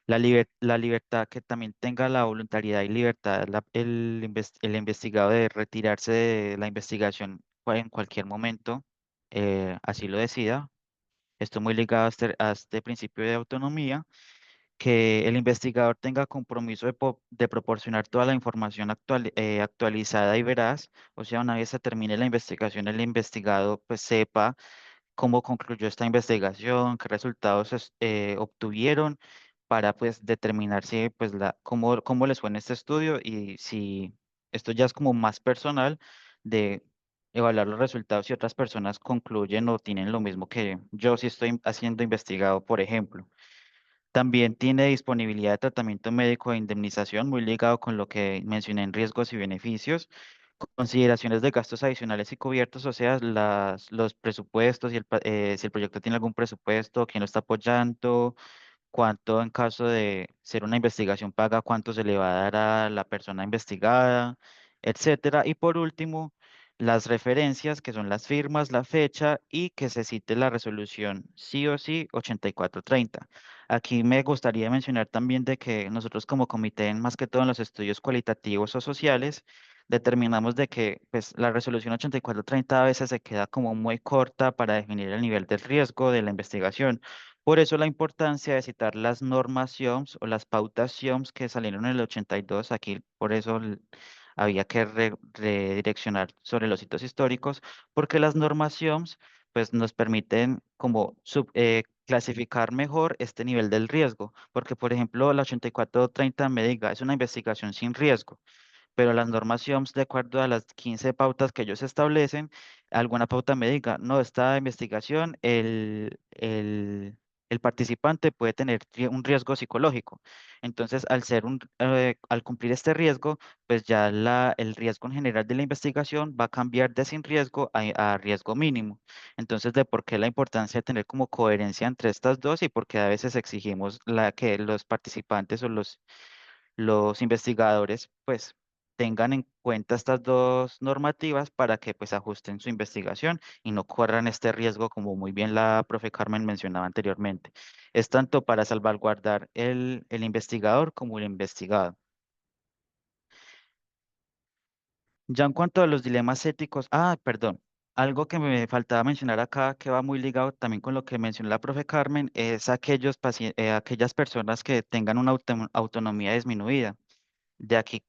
La libertad, que también tenga la voluntariedad y libertad, el investigado de retirarse de la investigación en cualquier momento, así lo decida. Esto muy ligado a este principio de autonomía, que el investigador tenga compromiso de proporcionar toda la información actualizada y veraz, o sea, una vez se termine la investigación, el investigado pues sepa cómo concluyó esta investigación, qué resultados obtuvieron para pues determinar si pues cómo les fue en este estudio y si esto ya es como más personal de evaluar los resultados si otras personas concluyen o tienen lo mismo que yo si estoy haciendo investigado, por ejemplo. También tiene disponibilidad de tratamiento médico e indemnización, muy ligado con lo que mencioné en riesgos y beneficios. Consideraciones de gastos adicionales y cubiertos, o sea, los presupuestos, si el proyecto tiene algún presupuesto, quién lo está apoyando, cuánto en caso de ser una investigación paga, cuánto se le va a dar a la persona investigada, etcétera. Y por último, las referencias, que son las firmas, la fecha y que se cite la resolución sí o sí 8430. Aquí me gustaría mencionar también de que nosotros como comité, más que todo en los estudios cualitativos o sociales, determinamos de que pues, la resolución 8430 a veces se queda como muy corta para definir el nivel de riesgo de la investigación. Por eso la importancia de citar las normas IOMS o las pautas IOMS que salieron en el 82, aquí por eso había que redireccionar sobre los hitos históricos, porque las normas IOMS pues nos permiten como clasificar mejor este nivel del riesgo, porque por ejemplo la 8430 me diga, es una investigación sin riesgo, pero las normas IOMS, de acuerdo a las 15 pautas que ellos establecen, alguna pauta me diga, no, esta investigación, el participante puede tener un riesgo psicológico. Entonces, al cumplir este riesgo, pues ya el riesgo en general de la investigación va a cambiar de sin riesgo a riesgo mínimo. Entonces, de por qué la importancia de tener como coherencia entre estas dos y por qué a veces exigimos que los participantes o los investigadores pues tengan en cuenta estas dos normativas para que pues ajusten su investigación y no corran este riesgo como muy bien la profe Carmen mencionaba anteriormente. Es tanto para salvaguardar el investigador como el investigado. Ya en cuanto a los dilemas éticos, perdón, algo que me faltaba mencionar acá que va muy ligado también con lo que mencionó la profe Carmen es aquellas personas que tengan una autonomía disminuida. De aquí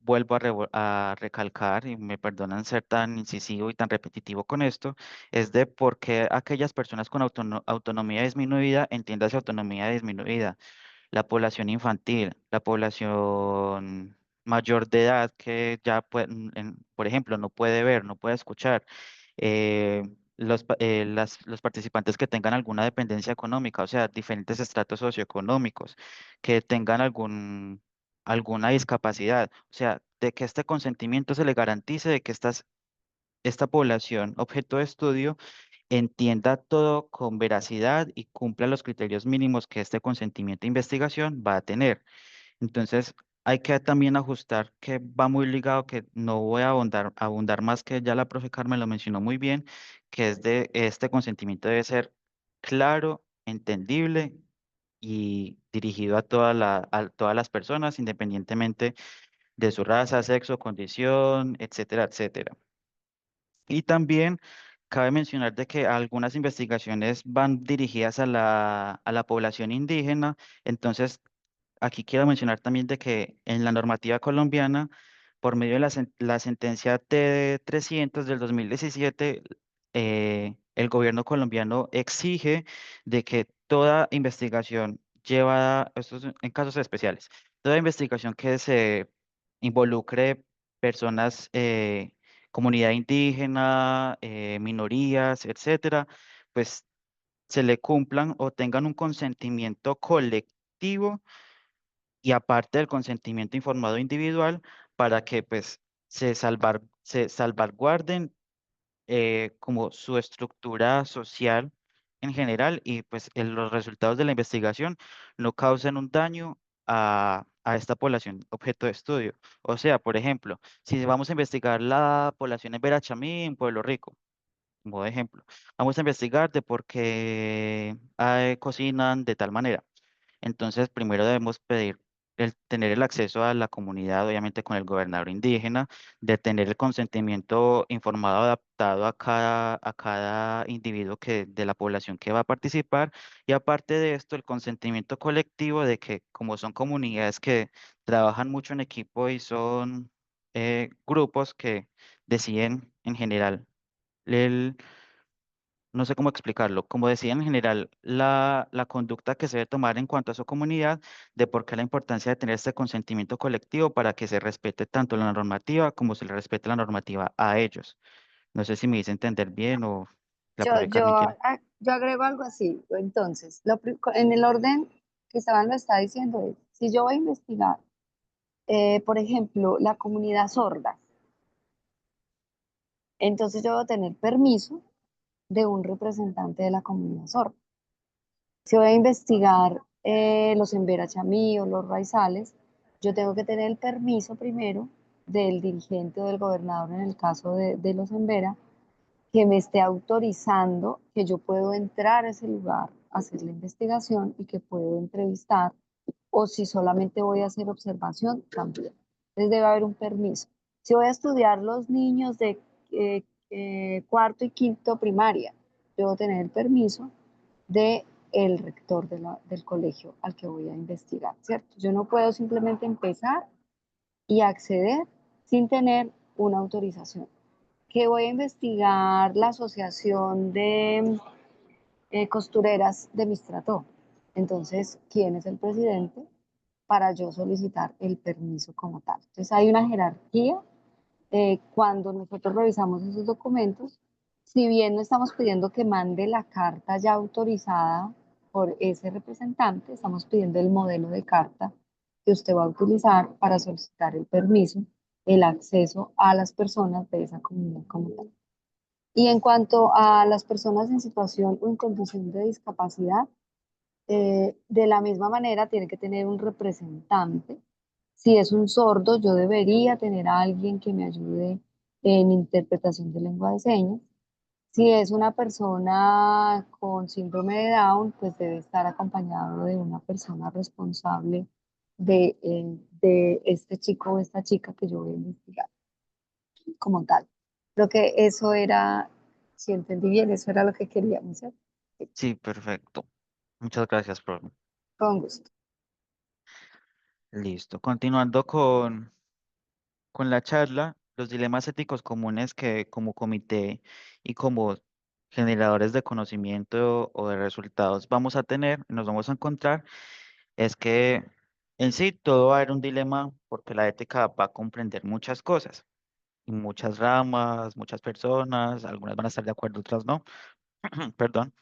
vuelvo a recalcar, y me perdonan ser tan incisivo y tan repetitivo con esto, es de por qué aquellas personas con autonomía disminuida, entiéndase autonomía disminuida, la población infantil, la población mayor de edad que ya, por ejemplo, no puede ver, no puede escuchar, los participantes que tengan alguna dependencia económica, o sea, diferentes estratos socioeconómicos, que tengan alguna discapacidad, o sea, de que este consentimiento se le garantice de que esta población objeto de estudio entienda todo con veracidad y cumpla los criterios mínimos que este consentimiento de investigación va a tener. Entonces, hay que también ajustar que va muy ligado, que no voy a abundar más, que ya la profe Carmen lo mencionó muy bien, que es de este consentimiento debe ser claro, entendible y dirigido a todas las personas, independientemente de su raza, sexo, condición, etcétera, etcétera. Y también cabe mencionar de que algunas investigaciones van dirigidas a la población indígena. Entonces, aquí quiero mencionar también de que en la normativa colombiana, por medio de la sentencia T300 del 2017, el gobierno colombiano exige de que toda investigación llevada, esto es en casos especiales, toda investigación que se involucre personas, comunidad indígena, minorías, etcétera, pues se le cumplan o tengan un consentimiento colectivo y aparte del consentimiento informado individual para que pues se salvaguarden, como su estructura social en general y pues los resultados de la investigación no causen un daño a esta población objeto de estudio. O sea, por ejemplo, si vamos a investigar la población en Verachamí, en Pueblo Rico, como ejemplo, vamos a investigar de por qué cocinan de tal manera. Entonces, primero debemos pedir tener el acceso a la comunidad, obviamente con el gobernador indígena, de tener el consentimiento informado adaptado a cada individuo de la población que va a participar. Y aparte de esto, el consentimiento colectivo de que como son comunidades que trabajan mucho en equipo y son grupos que deciden en general no sé cómo explicarlo, como decía en general, la conducta que se debe tomar en cuanto a su comunidad, de por qué la importancia de tener este consentimiento colectivo para que se respete tanto la normativa como se le respete la normativa a ellos. No sé si me hice entender bien o la Yo, profe yo, Carmen quiere. yo agrego algo así. Entonces, en el orden que Esteban lo está diciendo es, si yo voy a investigar, por ejemplo, la comunidad sorda, entonces yo voy a tener permiso de un representante de la comunidad sorda. Si voy a investigar los Embera-Chamí o los raizales, yo tengo que tener el permiso primero del dirigente o del gobernador en el caso de los Embera, que me esté autorizando que yo puedo entrar a ese lugar, hacer la investigación y que puedo entrevistar, o si solamente voy a hacer observación, también. Entonces debe haber un permiso. Si voy a estudiar los niños de cuarto y quinto primaria, debo tener el permiso de el rector del colegio al que voy a investigar, ¿cierto? Yo no puedo simplemente empezar y acceder sin tener una autorización. Que voy a investigar la asociación de costureras de Mistrató. Entonces, ¿quién es el presidente para yo solicitar el permiso como tal? Entonces, hay una jerarquía. Cuando nosotros revisamos esos documentos, si bien no estamos pidiendo que mande la carta ya autorizada por ese representante, estamos pidiendo el modelo de carta que usted va a utilizar para solicitar el permiso, el acceso a las personas de esa comunidad como tal. Y en cuanto a las personas en situación o en condición de discapacidad, de la misma manera tiene que tener un representante. Si es un sordo, yo debería tener a alguien que me ayude en interpretación de lengua de señas. Si es una persona con síndrome de Down, pues debe estar acompañado de una persona responsable de este chico o esta chica que yo voy a investigar como tal. Creo que eso era, si entendí bien, eso era lo que queríamos hacer. Sí, perfecto. Muchas gracias, profe. Con gusto. Listo. Continuando con la charla, los dilemas éticos comunes que como comité y como generadores de conocimiento o de resultados vamos a tener, nos vamos a encontrar, es que en sí todo va a haber un dilema porque la ética va a comprender muchas cosas y muchas ramas, muchas personas, algunas van a estar de acuerdo, otras no, perdón.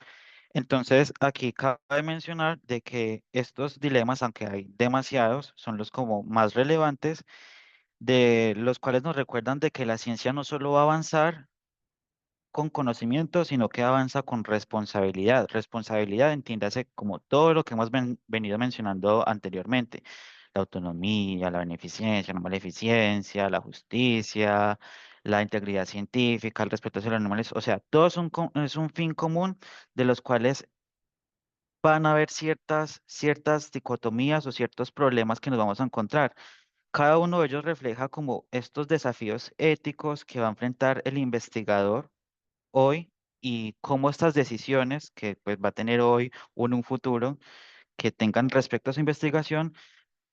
Entonces, aquí cabe mencionar de que estos dilemas, aunque hay demasiados, son los como más relevantes, de los cuales nos recuerdan de que la ciencia no solo va a avanzar con conocimiento, sino que avanza con responsabilidad. Responsabilidad, entiéndase como todo lo que hemos venido mencionando anteriormente. La autonomía, la beneficencia, la maleficencia, la justicia, la integridad científica, el respeto hacia los animales. O sea, todo es un fin común de los cuales van a haber ciertas dicotomías o ciertos problemas que nos vamos a encontrar. Cada uno de ellos refleja como estos desafíos éticos que va a enfrentar el investigador hoy y cómo estas decisiones que pues va a tener hoy o en un futuro que tengan respecto a su investigación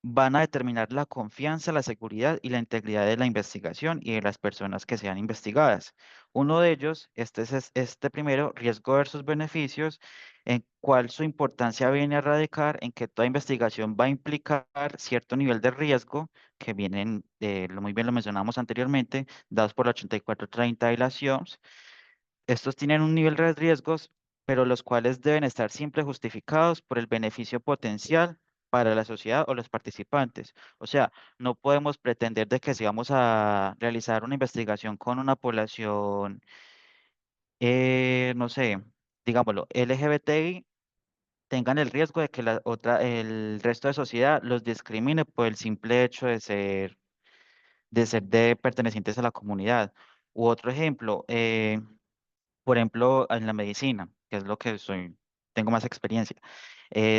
van a determinar la confianza, la seguridad y la integridad de la investigación y de las personas que sean investigadas. Uno de ellos, este primero, riesgo versus beneficios, en cual su importancia viene a radicar en que toda investigación va a implicar cierto nivel de riesgo que vienen, muy bien lo mencionamos anteriormente, dados por la 8430 y las IOMS. Estos tienen un nivel de riesgos, pero los cuales deben estar siempre justificados por el beneficio potencial para la sociedad o los participantes. O sea, no podemos pretender de que si vamos a realizar una investigación con una población, no sé, digámoslo, LGBTI, tengan el riesgo de que el resto de sociedad los discrimine por el simple hecho de ser pertenecientes a la comunidad. U otro ejemplo, por ejemplo, en la medicina, que es lo que tengo más experiencia.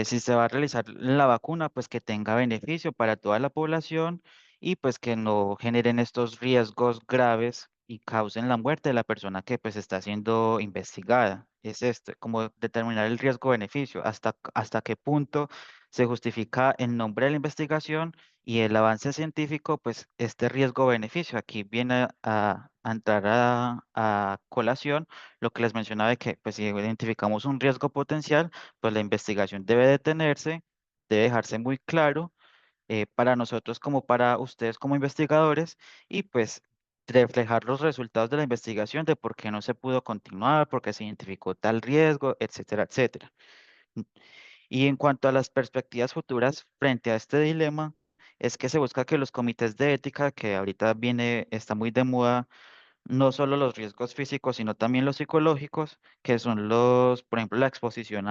Si se va a realizar la vacuna, pues que tenga beneficio para toda la población y pues que no generen estos riesgos graves y causen la muerte de la persona que pues está siendo investigada. Es este, como determinar el riesgo-beneficio, hasta qué punto se justifica en nombre de la investigación y el avance científico, pues este riesgo-beneficio. Aquí viene a entrar a colación lo que les mencionaba de que pues si identificamos un riesgo potencial, pues la investigación debe detenerse, debe dejarse muy claro para nosotros como para ustedes como investigadores y pues reflejar los resultados de la investigación de por qué no se pudo continuar, por qué se identificó tal riesgo, etcétera, etcétera. Y en cuanto a las perspectivas futuras frente a este dilema, es que se busca que los comités de ética, que ahorita está muy de moda, no solo los riesgos físicos, sino también los psicológicos, que son por ejemplo, la exposición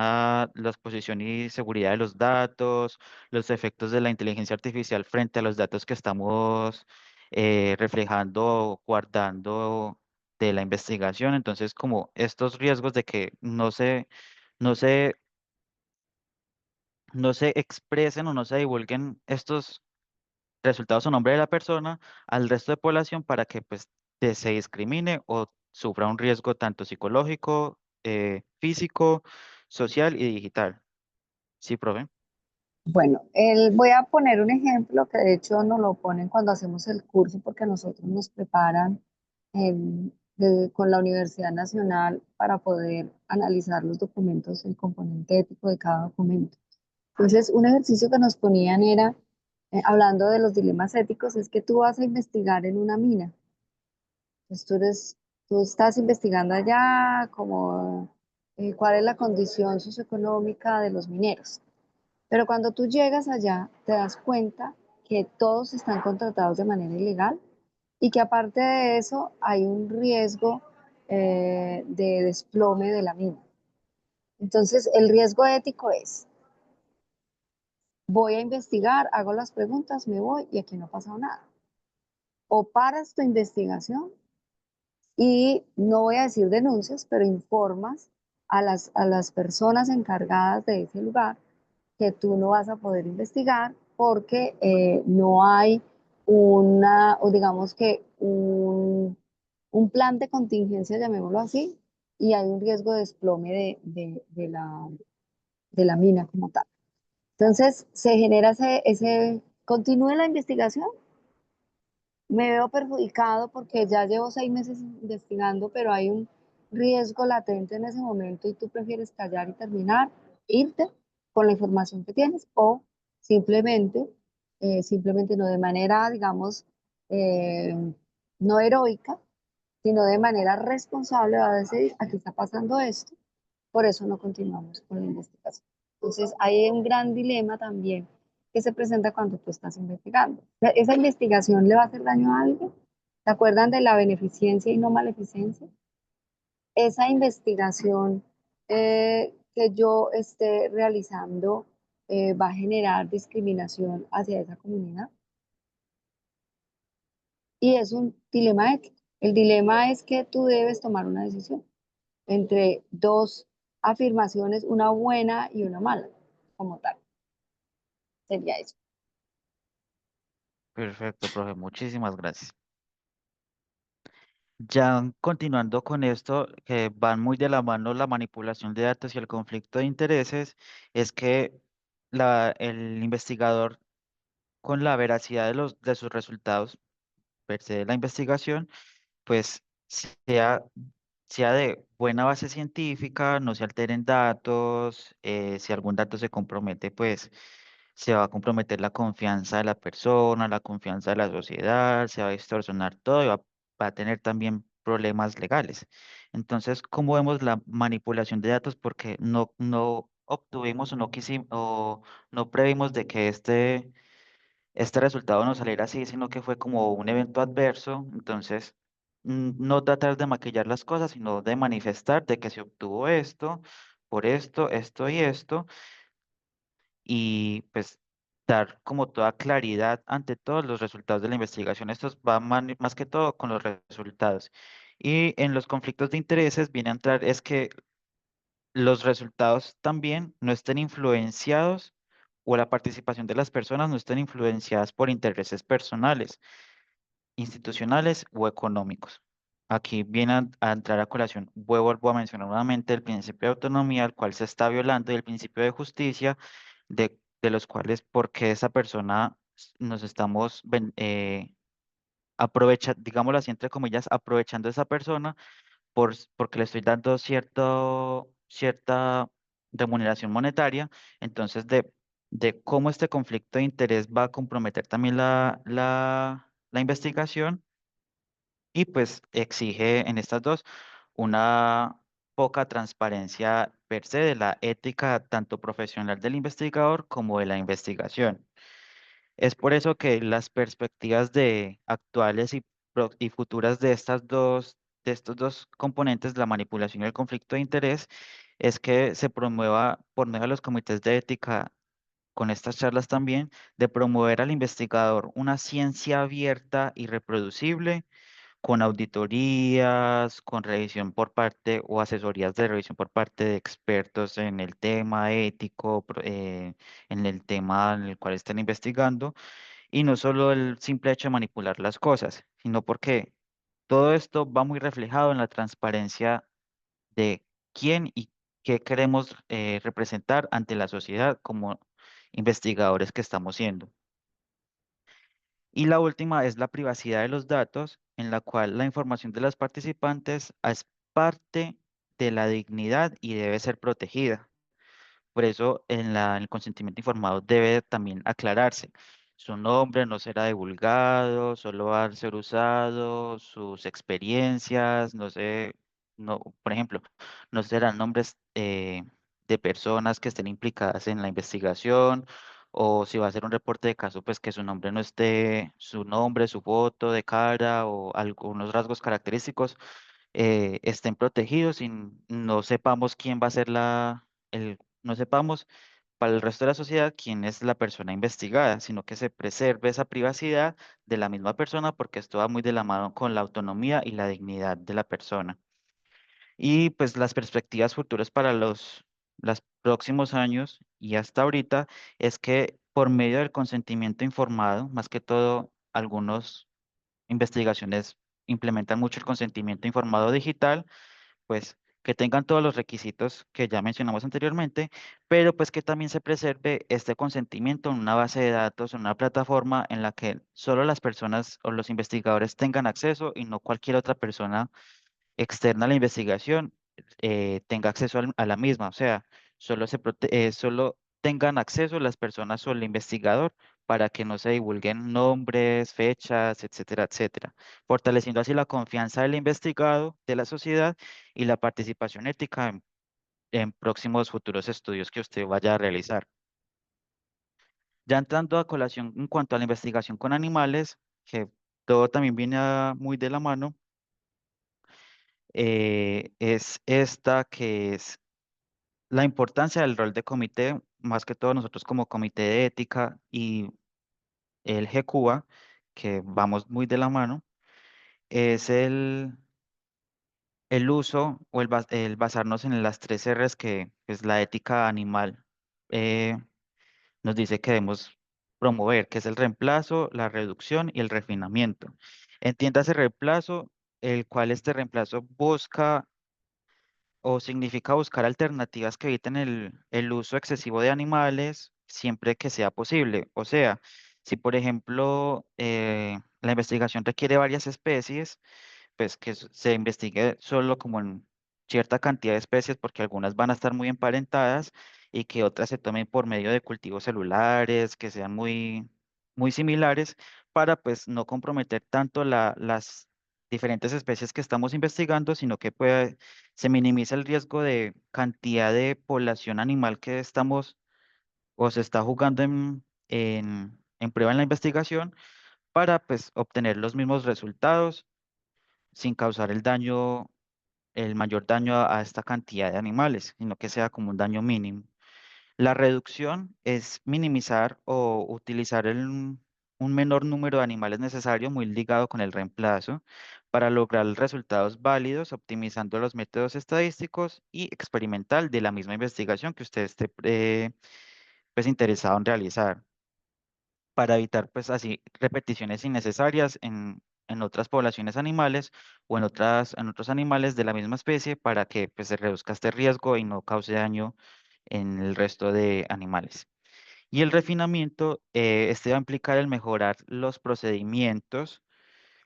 y seguridad de los datos, los efectos de la inteligencia artificial frente a los datos que estamos reflejando o guardando de la investigación. Entonces, como estos riesgos de que no se, no se expresen o no se divulguen estos resultados o nombre de la persona al resto de población para que pues se discrimine o sufra un riesgo tanto psicológico, físico, social y digital. Sí, profe. Bueno, voy a poner un ejemplo que de hecho nos lo ponen cuando hacemos el curso porque nosotros nos preparan con la Universidad Nacional para poder analizar los documentos, el componente ético de cada documento. Entonces, un ejercicio que nos ponían era, hablando de los dilemas éticos, es que tú vas a investigar en una mina. Entonces, tú estás investigando allá como cuál es la condición socioeconómica de los mineros. Pero cuando tú llegas allá, te das cuenta que todos están contratados de manera ilegal y que aparte de eso hay un riesgo de desplome de la mina. Entonces, el riesgo ético es, voy a investigar, hago las preguntas, me voy y aquí no ha pasado nada. O paras tu investigación y no voy a decir denuncias, pero informas a las personas encargadas de ese lugar que tú no vas a poder investigar porque no hay o digamos que un plan de contingencia, llamémoslo así, y hay un riesgo de desplome de la mina como tal. Entonces, se genera continúe la investigación, me veo perjudicado porque ya llevo 6 meses investigando, pero hay un riesgo latente en ese momento y tú prefieres callar y terminar, irte con la información que tienes o simplemente, simplemente no de manera, digamos, eh, no heroica, sino de manera responsable va a decir, aquí está pasando esto, por eso no continuamos con la investigación. Entonces, hay un gran dilema también que se presenta cuando tú estás investigando. ¿Esa investigación le va a hacer daño a alguien? ¿Se acuerdan de la beneficencia y no maleficencia? Esa investigación que yo esté realizando va a generar discriminación hacia esa comunidad. Y es un dilema ético. El dilema es que tú debes tomar una decisión entre dos afirmaciones, una buena y una mala, como tal. Sería eso. Perfecto, profe, muchísimas gracias. Ya continuando con esto, que van muy de la mano la manipulación de datos y el conflicto de intereses, es que el investigador, con la veracidad de sus resultados per se de la investigación, pues sea de buena base científica, no se alteren datos, si algún dato se compromete, pues se va a comprometer la confianza de la persona, la confianza de la sociedad, se va a distorsionar todo y va a tener también problemas legales. Entonces, ¿cómo vemos la manipulación de datos? Porque no obtuvimos o no quisimos o no previmos de que este resultado no saliera así, sino que fue como un evento adverso. Entonces, no tratar de maquillar las cosas, sino de manifestar de que se obtuvo esto, por esto, esto y esto, y pues dar como toda claridad ante todos los resultados de la investigación. Esto va más que todo con los resultados. Y en los conflictos de intereses viene a entrar es que los resultados también no estén influenciados o la participación de las personas no estén influenciadas por intereses personales, institucionales o económicos. Aquí viene a entrar a colación, vuelvo a mencionar nuevamente el principio de autonomía, el cual se está violando, y el principio de justicia, de los cuales, porque esa persona nos estamos aprovechando, digámoslo así, entre comillas, aprovechando a esa persona porque le estoy dando cierta remuneración monetaria. Entonces, de cómo este conflicto de interés va a comprometer también la investigación, y pues exige en estas dos una poca transparencia per se de la ética tanto profesional del investigador como de la investigación. Es por eso que las perspectivas de actuales y futuras de estos dos componentes, la manipulación y el conflicto de interés, es que se promueva por medio de los comités de ética, con estas charlas también, de promover al investigador una ciencia abierta y reproducible, con auditorías, con revisión por parte o asesorías de revisión por parte de expertos en el tema ético, en el tema en el cual estén investigando, y no solo el simple hecho de manipular las cosas, sino porque todo esto va muy reflejado en la transparencia de quién y qué queremos representar ante la sociedad como investigadores que estamos siendo. Y la última es la privacidad de los datos, en la cual la información de los participantes es parte de la dignidad y debe ser protegida. Por eso en el consentimiento informado debe también aclararse. Su nombre no será divulgado, solo va a ser usado, sus experiencias, no sé, no, por ejemplo, no serán nombres de personas que estén implicadas en la investigación, o si va a ser un reporte de caso, pues que su nombre no esté, su nombre, su foto de cara o algunos rasgos característicos estén protegidos y no sepamos quién va a ser no sepamos para el resto de la sociedad quién es la persona investigada, sino que se preserve esa privacidad de la misma persona, porque esto va muy de la mano con la autonomía y la dignidad de la persona. Y pues las perspectivas futuras para los próximos años y hasta ahorita es que por medio del consentimiento informado, más que todo, algunas investigaciones implementan mucho el consentimiento informado digital, pues que tengan todos los requisitos que ya mencionamos anteriormente, pero pues que también se preserve este consentimiento en una base de datos, en una plataforma en la que solo las personas o los investigadores tengan acceso y no cualquier otra persona externa a la investigación tenga acceso a la misma. O sea, solo tengan acceso las personas o el investigador, para que no se divulguen nombres, fechas, etcétera, etcétera, fortaleciendo así la confianza del investigado, de la sociedad, y la participación ética en próximos futuros estudios que usted vaya a realizar. Ya entrando a colación en cuanto a la investigación con animales, que todo también viene muy de la mano, es esta, que es la importancia del rol de comité, más que todo nosotros como comité de ética y el GCUA, que vamos muy de la mano, es el uso o el basarnos en las tres R's que pues, la ética animal eh, nos dice que debemos promover, que es el reemplazo, la reducción y el refinamiento. Entiéndase reemplazo, el cual este reemplazo busca o significa buscar alternativas que eviten el uso excesivo de animales siempre que sea posible. O sea, si por ejemplo la investigación requiere varias especies, pues que se investigue solo como en cierta cantidad de especies porque algunas van a estar muy emparentadas y que otras se tomen por medio de cultivos celulares, que sean muy similares para pues no comprometer tanto las diferentes especies que estamos investigando, sino que se minimiza el riesgo de cantidad de población animal que estamos o se está jugando en prueba en la investigación para pues obtener los mismos resultados sin causar el mayor daño a esta cantidad de animales, sino que sea como un daño mínimo. La reducción es minimizar o utilizar un menor número de animales necesario, muy ligado con el reemplazo, para lograr resultados válidos, optimizando los métodos estadísticos y experimental de la misma investigación que usted esté pues, interesado en realizar para evitar pues así repeticiones innecesarias en otras poblaciones animales o en otros animales de la misma especie para que pues se reduzca este riesgo y no cause daño en el resto de animales. Y el refinamiento, este va a implicar el mejorar los procedimientos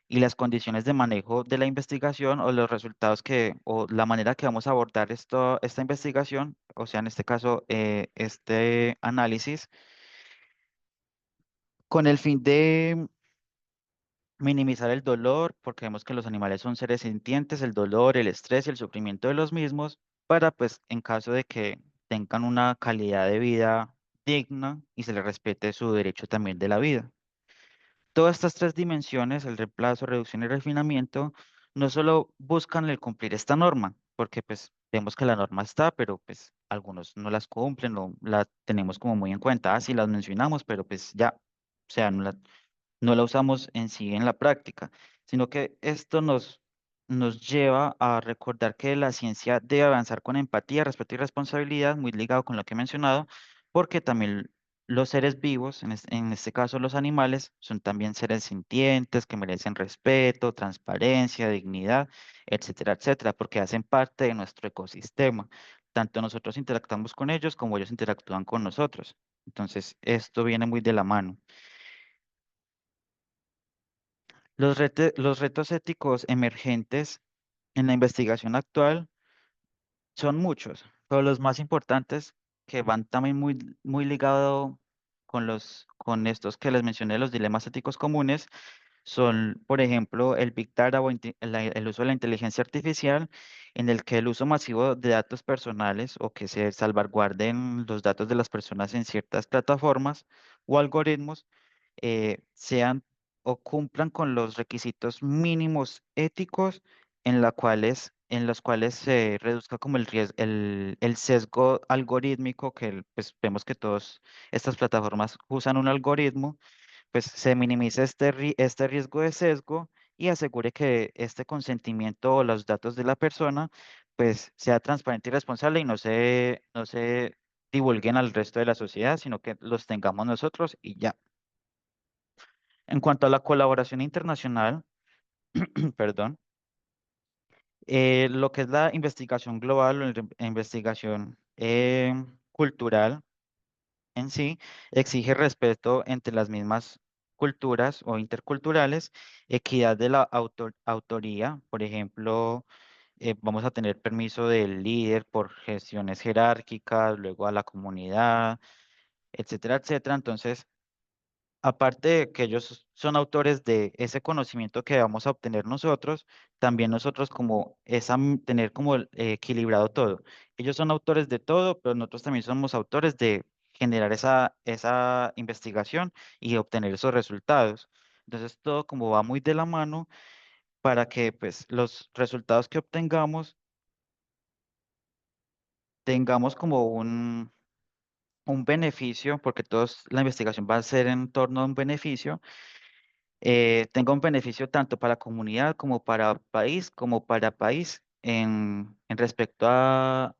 y las condiciones de manejo de la investigación o los resultados o la manera que vamos a abordar esta investigación, o sea, en este caso, este análisis, con el fin de minimizar el dolor, porque vemos que los animales son seres sintientes, el dolor, el estrés y el sufrimiento de los mismos, para pues en caso de que tengan una calidad de vida digna y se les respete su derecho también de la vida. Todas estas tres dimensiones, el reemplazo, reducción y refinamiento, no solo buscan el cumplir esta norma, porque pues vemos que la norma está, pero pues algunos no las cumplen, no la tenemos como muy en cuenta, sí las mencionamos, pero pues ya, o sea, no la usamos en sí en la práctica, sino que esto nos lleva a recordar que la ciencia debe avanzar con empatía, respeto y responsabilidad, muy ligado con lo que he mencionado, porque también los seres vivos, en este caso los animales, son también seres sintientes que merecen respeto, transparencia, dignidad, etcétera, etcétera, porque hacen parte de nuestro ecosistema. Tanto nosotros interactuamos con ellos como ellos interactúan con nosotros. Entonces, esto viene muy de la mano. Los retos éticos emergentes en la investigación actual son muchos, pero los más importantes que van también muy ligado con estos que les mencioné, los dilemas éticos comunes, son, por ejemplo, el Big Data o el uso de la inteligencia artificial, en el que el uso masivo de datos personales o que se salvaguarden los datos de las personas en ciertas plataformas o algoritmos sean o cumplan con los requisitos mínimos éticos en los cuales se reduzca como el sesgo algorítmico pues vemos que todas estas plataformas usan un algoritmo, pues se minimice este riesgo de sesgo y asegure que este consentimiento o los datos de la persona pues sea transparente y responsable y no se divulguen al resto de la sociedad, sino que los tengamos nosotros y ya. En cuanto a la colaboración internacional, perdón, lo que es la investigación global o la investigación cultural en sí, exige respeto entre las mismas culturas o interculturales, equidad de la autoría, por ejemplo, vamos a tener permiso del líder por gestiones jerárquicas, luego a la comunidad, etcétera, etcétera. Entonces, aparte de que ellos son autores de ese conocimiento que vamos a obtener nosotros, también nosotros como tener como equilibrado todo. Ellos son autores de todo, pero nosotros también somos autores de generar esa investigación y obtener esos resultados. Entonces todo como va muy de la mano para que pues los resultados que obtengamos tengamos como un beneficio, porque la investigación va a ser en torno a un beneficio tenga un beneficio tanto para la comunidad como para país en respecto a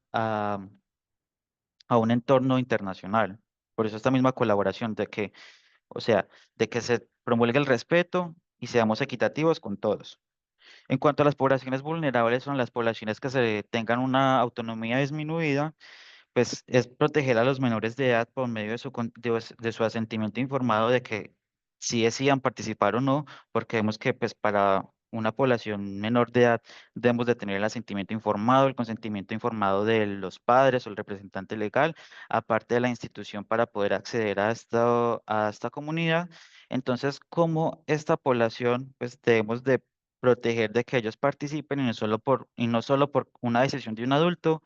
un entorno internacional. Por eso esta misma colaboración de que o sea, de que se promulgue el respeto y seamos equitativos con todos. En cuanto a las poblaciones vulnerables, son las poblaciones que se tengan una autonomía disminuida, pues es proteger a los menores de edad por medio de de su asentimiento informado de que si decidan participar o no, porque vemos que pues para una población menor de edad debemos de tener el asentimiento informado, el consentimiento informado de los padres o el representante legal, aparte de la institución para poder acceder a esta comunidad. Entonces, como esta población, pues debemos de proteger de que ellos participen y no solo por una decisión de un adulto,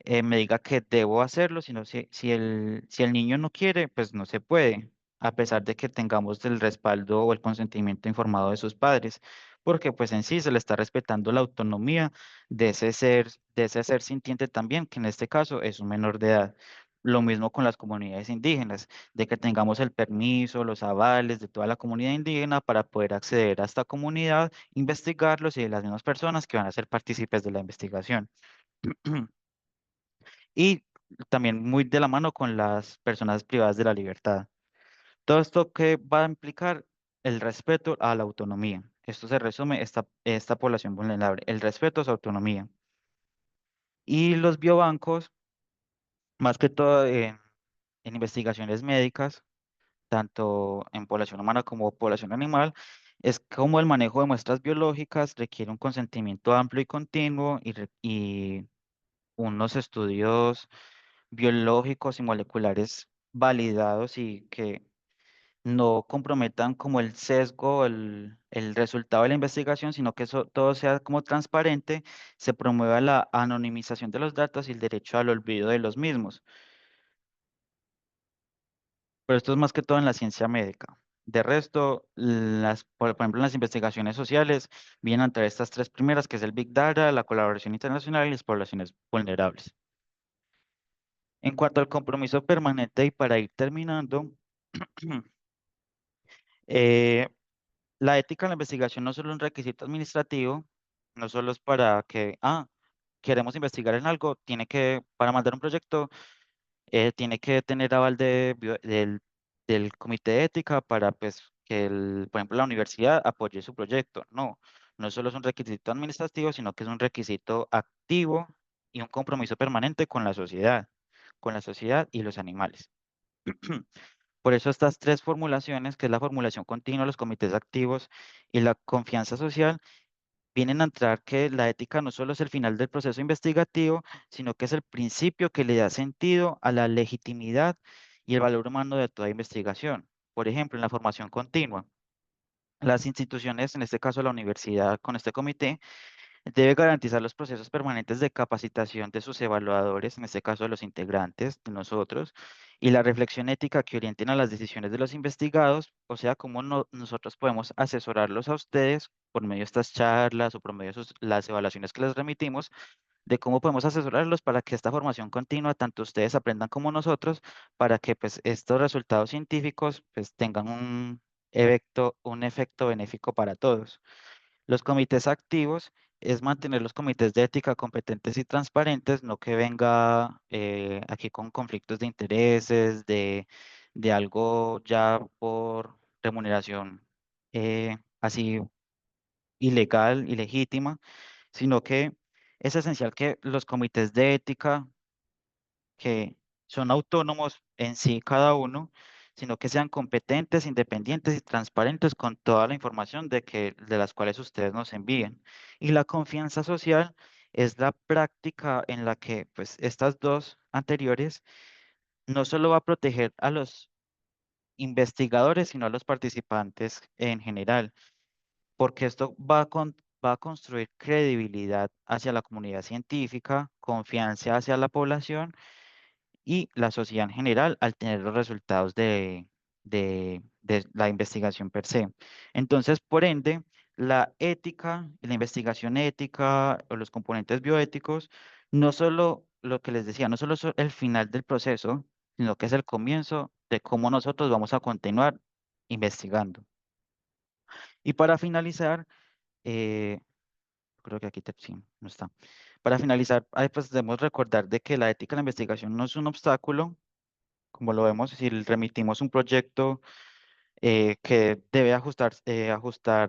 me diga que debo hacerlo, sino si el niño no quiere, pues no se puede, a pesar de que tengamos el respaldo o el consentimiento informado de sus padres, porque pues en sí se le está respetando la autonomía de ese ser sintiente también, que en este caso es un menor de edad. Lo mismo con las comunidades indígenas, de que tengamos el permiso, los avales de toda la comunidad indígena para poder acceder a esta comunidad, investigarlos y de las mismas personas que van a ser partícipes de la investigación. Y también muy de la mano con las personas privadas de la libertad. Todo esto que va a implicar el respeto a la autonomía. Esto se resume esta población vulnerable, el respeto a su autonomía. Y los biobancos, más que todo en investigaciones médicas, tanto en población humana como población animal, es como el manejo de muestras biológicas requiere un consentimiento amplio y continuo y unos estudios biológicos y moleculares validados y que no comprometan como el sesgo, el resultado de la investigación, sino que eso todo sea como transparente, se promueva la anonimización de los datos y el derecho al olvido de los mismos. Pero esto es más que todo en la ciencia médica. De resto, por ejemplo, en las investigaciones sociales, vienen entre estas tres primeras, que es el Big Data, la colaboración internacional y las poblaciones vulnerables. En cuanto al compromiso permanente y para ir terminando, eh, la ética en la investigación no es solo un requisito administrativo, no solo es para que, queremos investigar en algo, para mandar un proyecto, tiene que tener aval del comité de ética para, pues, que, por ejemplo, la universidad apoye su proyecto. No, no solo es un requisito administrativo, sino que es un requisito activo y un compromiso permanente con la sociedad y los animales. Por eso estas tres formulaciones, que es la formulación continua, los comités activos y la confianza social, vienen a entrar que la ética no solo es el final del proceso investigativo, sino que es el principio que le da sentido a la legitimidad y el valor humano de toda investigación. Por ejemplo, en la formación continua, las instituciones, en este caso la universidad con este comité, debe garantizar los procesos permanentes de capacitación de sus evaluadores, en este caso de los integrantes, de nosotros, y la reflexión ética que orienten a las decisiones de los investigados, o sea, cómo nosotros podemos asesorarlos a ustedes por medio de estas charlas o por medio de las evaluaciones que les remitimos, de cómo podemos asesorarlos para que esta formación continua, tanto ustedes aprendan como nosotros, para que pues estos resultados científicos pues tengan un efecto benéfico para todos. Los comités activos es mantener los comités de ética competentes y transparentes, no que venga aquí con conflictos de intereses, de algo ya por remuneración así ilegal, ilegítima, sino que es esencial que los comités de ética que son autónomos en sí cada uno, sino que sean competentes, independientes y transparentes con toda la información de las cuales ustedes nos envíen. Y la confianza social es la práctica en la que pues estas dos anteriores no solo va a proteger a los investigadores, sino a los participantes en general, porque esto va a construir credibilidad hacia la comunidad científica, confianza hacia la población y la sociedad en general al tener los resultados de la investigación per se. Entonces, por ende, la ética, la investigación ética o los componentes bioéticos, no solo lo que les decía, no solo es el final del proceso, sino que es el comienzo de cómo nosotros vamos a continuar investigando. Y para finalizar, creo que aquí sí, no está. Para finalizar, pues debemos recordar de que la ética en la investigación no es un obstáculo, como lo vemos, si remitimos un proyecto que debe ajustar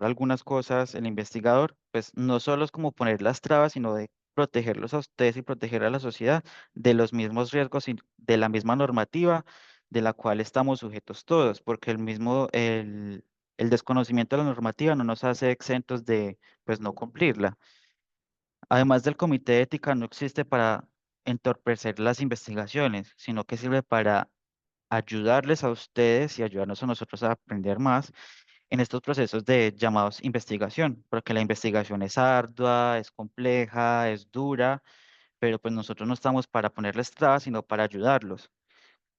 algunas cosas el investigador, pues no solo es como poner las trabas, sino de protegerlos a ustedes y proteger a la sociedad de los mismos riesgos y de la misma normativa de la cual estamos sujetos todos, porque el desconocimiento de la normativa no nos hace exentos de pues no cumplirla. Además del comité de ética no existe para entorpecer las investigaciones, sino que sirve para ayudarles a ustedes y ayudarnos a nosotros a aprender más en estos procesos de llamados investigación, porque la investigación es ardua, es compleja, es dura, pero pues nosotros no estamos para ponerles trabas, sino para ayudarlos,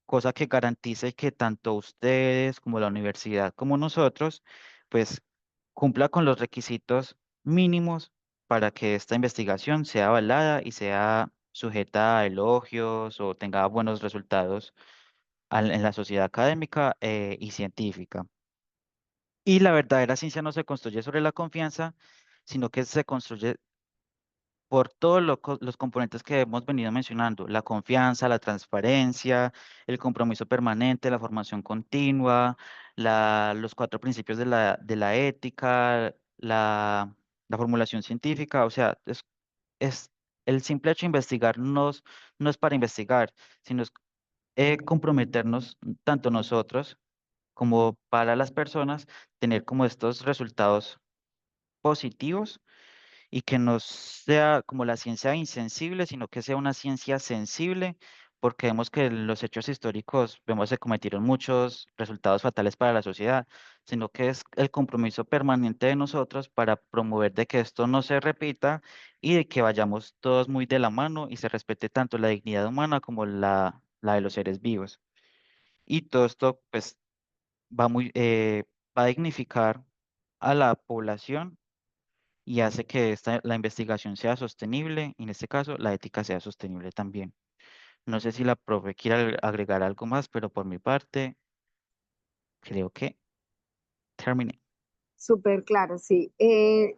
cosa que garantice que tanto ustedes como la universidad como nosotros, pues cumpla con los requisitos mínimos para que esta investigación sea avalada y sea sujeta a elogios o tenga buenos resultados en la sociedad académica y científica. Y la verdadera ciencia no se construye sobre la confianza, sino que se construye por todos los componentes que hemos venido mencionando: la confianza, la transparencia, el compromiso permanente, la formación continua, los cuatro principios de la ética, la formulación científica. O sea, es el simple hecho de investigar no es para investigar, sino es comprometernos tanto nosotros como para las personas, tener como estos resultados positivos y que no sea como la ciencia insensible, sino que sea una ciencia sensible, porque vemos que en los hechos históricos vemos que se cometieron muchos resultados fatales para la sociedad, sino que es el compromiso permanente de nosotros para promover de que esto no se repita y de que vayamos todos muy de la mano y se respete tanto la dignidad humana como la de los seres vivos. Y todo esto, pues, va a dignificar a la población y hace que la investigación sea sostenible, y en este caso la ética sea sostenible también. No sé si la profe quiere agregar algo más, pero por mi parte, creo que terminé. Súper claro, sí.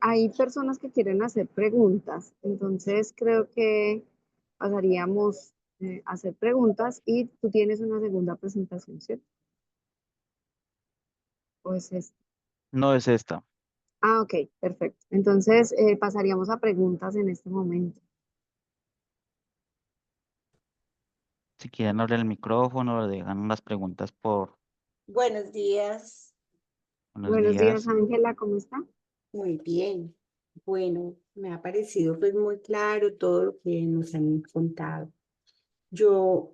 Hay personas que quieren hacer preguntas, entonces creo que pasaríamos a hacer preguntas y tú tienes una segunda presentación, ¿cierto? Pues No es esta. ok, perfecto. Entonces pasaríamos a preguntas en este momento. Si quieren abrir el micrófono, dejan las preguntas por Buenos días. unos Buenos días, días. Ángela, ¿cómo está? Muy bien. Bueno, me ha parecido pues muy claro todo lo que nos han contado. Yo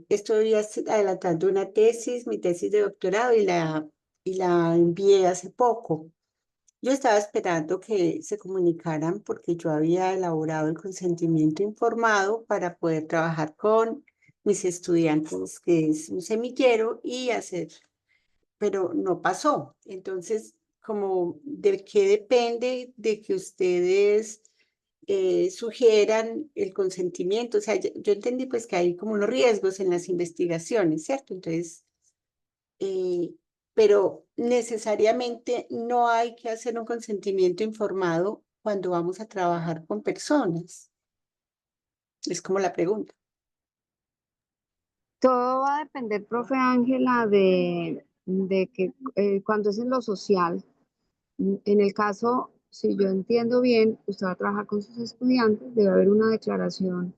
estoy adelantando una tesis, mi tesis de doctorado, y la envié hace poco. Yo estaba esperando que se comunicaran porque yo había elaborado el consentimiento informado para poder trabajar con mis estudiantes, que es un semillero, y hacer, pero no pasó. Entonces, como de qué depende de que ustedes sugieran el consentimiento. O sea, yo entendí pues que hay como unos riesgos en las investigaciones, ¿cierto? Entonces, eh, pero necesariamente no hay que hacer un consentimiento informado cuando vamos a trabajar con personas. Es como la pregunta. Todo va a depender, profe Ángela, de que cuando es en lo social, en el caso, si yo entiendo bien, usted va a trabajar con sus estudiantes, debe haber una declaración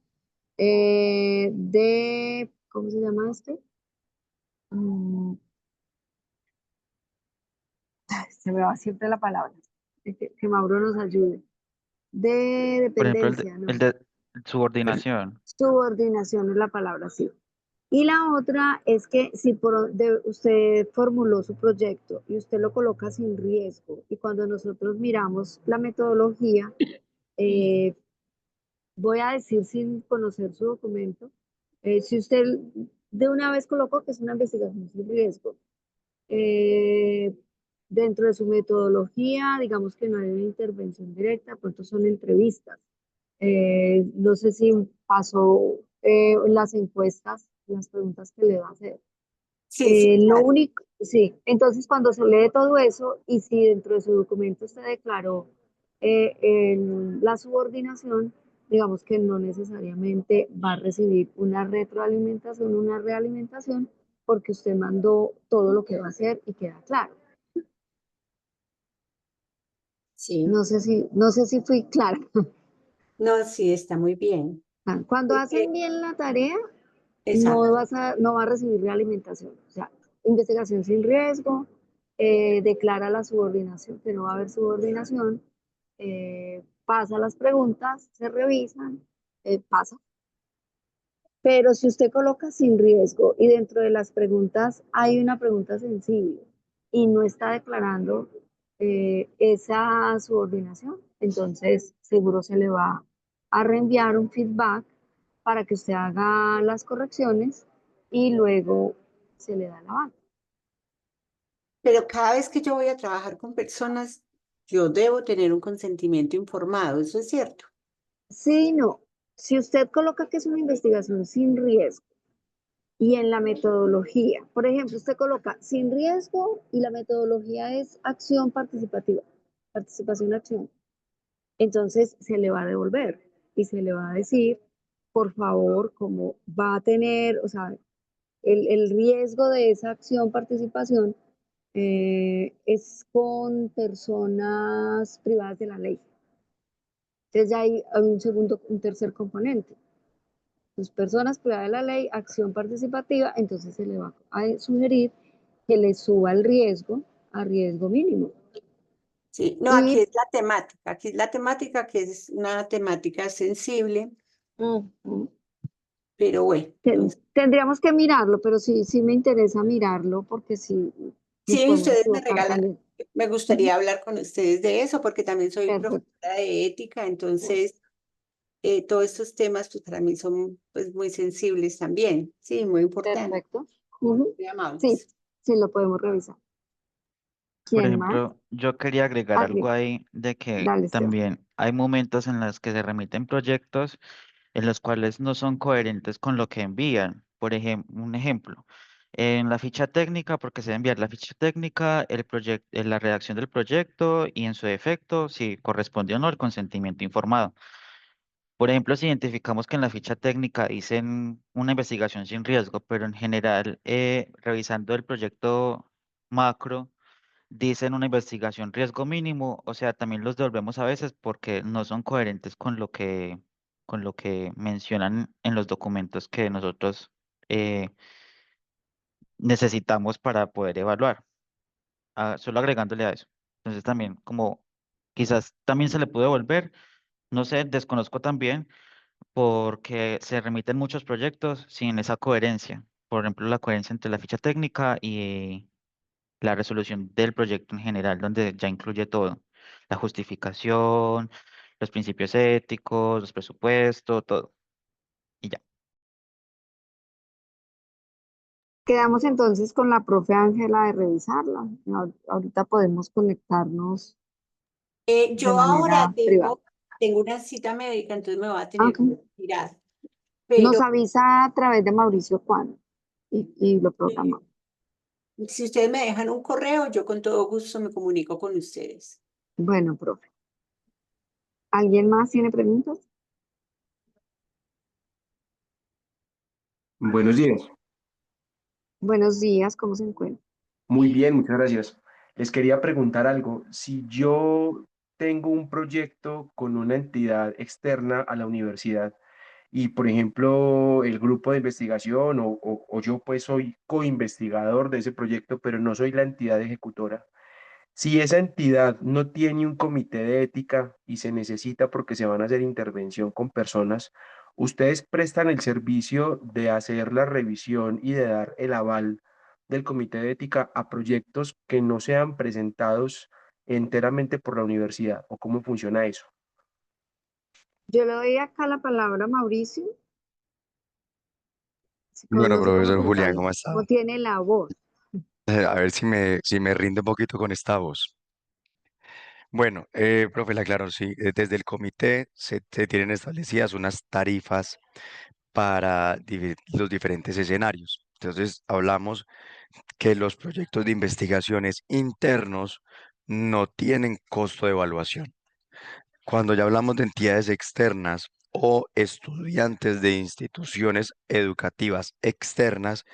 ¿cómo se llama este? Mm, se me va siempre la palabra, que Mauro nos ayude. De Por ejemplo, dependencia, el ¿no? de El, subordinación. Subordinación es la palabra, sí. Y la otra es que si usted formuló su proyecto y usted lo coloca sin riesgo, y cuando nosotros miramos la metodología, eh, voy a decir sin conocer su documento, si usted de una vez colocó que es una investigación sin riesgo, eh, dentro de su metodología, digamos que no hay una intervención directa, pronto son entrevistas. No sé si pasó las encuestas, las preguntas que le va a hacer. Sí, sí, Lo claro. único, sí, entonces cuando se lee todo eso y si dentro de su documento usted declaró la subordinación, digamos que no necesariamente va a recibir una retroalimentación, una realimentación, porque usted mandó todo lo que va a hacer y queda claro. Sí, No sé si fui clara. no, sí, está muy bien. Cuando hacen Porque, bien la tarea, exacto. no va a recibir realimentación. O sea, investigación sin riesgo, declara la subordinación, que no va a haber subordinación, pasa las preguntas, se revisan, pasa. Pero si usted coloca sin riesgo y dentro de las preguntas hay una pregunta sensible y no está declarando esa subordinación, entonces seguro se le va a reenviar un feedback para que usted haga las correcciones y luego se le da la avance. Pero cada vez que yo voy a trabajar con personas, yo debo tener un consentimiento informado, ¿eso es cierto? Sí, no. Si usted coloca que es una investigación sin riesgo y en la metodología, por ejemplo, usted coloca sin riesgo y la metodología es acción participativa, participación-acción, entonces se le va a devolver y se le va a decir, por favor, como va a tener, o sea, el riesgo de esa acción participación es con personas privadas de la ley. Entonces ya hay un tercer componente. Pues personas privadas de la ley, acción participativa, entonces se le va a sugerir que le suba el riesgo a riesgo mínimo. Sí, no, Y aquí es la temática que es una temática sensible, pero bueno, entonces, tendríamos que mirarlo, pero sí me interesa mirarlo porque sí nos sí, podemos ustedes me equivocar regalan, también. me gustaría hablar con ustedes de eso porque también soy Perfecto, profesora de ética, entonces todos estos temas pues para mí son pues muy sensibles también, sí, muy importantes, perfecto. Ujú. muy Sí, amables. sí lo podemos revisar. Por ¿Quién más? ejemplo, yo quería agregar algo ahí de que Dale, Esteban. también hay momentos en los que se remiten proyectos en los cuales no son coherentes con lo que envían. Por ejemplo, un ejemplo, en la ficha técnica, porque se debe enviar la ficha técnica, la redacción del proyecto y en su defecto, si corresponde o no el consentimiento informado. Por ejemplo, si identificamos que en la ficha técnica dicen una investigación sin riesgo, pero en general, revisando el proyecto macro, dicen una investigación riesgo mínimo, o sea, también los devolvemos a veces porque no son coherentes con lo que mencionan en los documentos que nosotros eh, necesitamos para poder evaluar, solo agregándole a eso. Entonces también, como quizás también se le puede devolver, no sé, desconozco también porque se remiten muchos proyectos sin esa coherencia. Por ejemplo, la coherencia entre la ficha técnica y la resolución del proyecto en general, donde ya incluye todo, la justificación, los principios éticos, los presupuestos, todo. Y ya. Quedamos entonces con la profe Ángela de revisarla. Ahorita podemos conectarnos de Yo ahora manera privada. tengo una cita médica, entonces me voy a Ah, tener ok. que retirar, Nos pero avisa a través de Mauricio cuándo y lo eh, programamos. si ustedes me dejan un correo, yo con todo gusto me comunico con ustedes. Bueno, profe. ¿Alguien más tiene preguntas? Buenos días. Buenos días, ¿cómo se encuentra? Muy bien, muchas gracias. Les quería preguntar algo. Si yo tengo un proyecto con una entidad externa a la universidad y, por ejemplo, el grupo de investigación o yo pues soy coinvestigador de ese proyecto, pero no soy la entidad ejecutora. Si esa entidad no tiene un comité de ética y se necesita porque se van a hacer intervención con personas, ustedes prestan el servicio de hacer la revisión y de dar el aval del comité de ética a proyectos que no sean presentados enteramente por la universidad, ¿o cómo funciona eso? Yo le doy acá la palabra a Mauricio, Bueno, no sé cómo profesor Julián, contarle, ¿cómo ha estado? cómo tiene la voz. A ver si me rinde un poquito con esta voz. Bueno, profe, la claro, sí, desde el comité se tienen establecidas unas tarifas para los diferentes escenarios. Entonces, hablamos que los proyectos de investigaciones internos no tienen costo de evaluación. Cuando ya hablamos de entidades externas o estudiantes de instituciones educativas externas,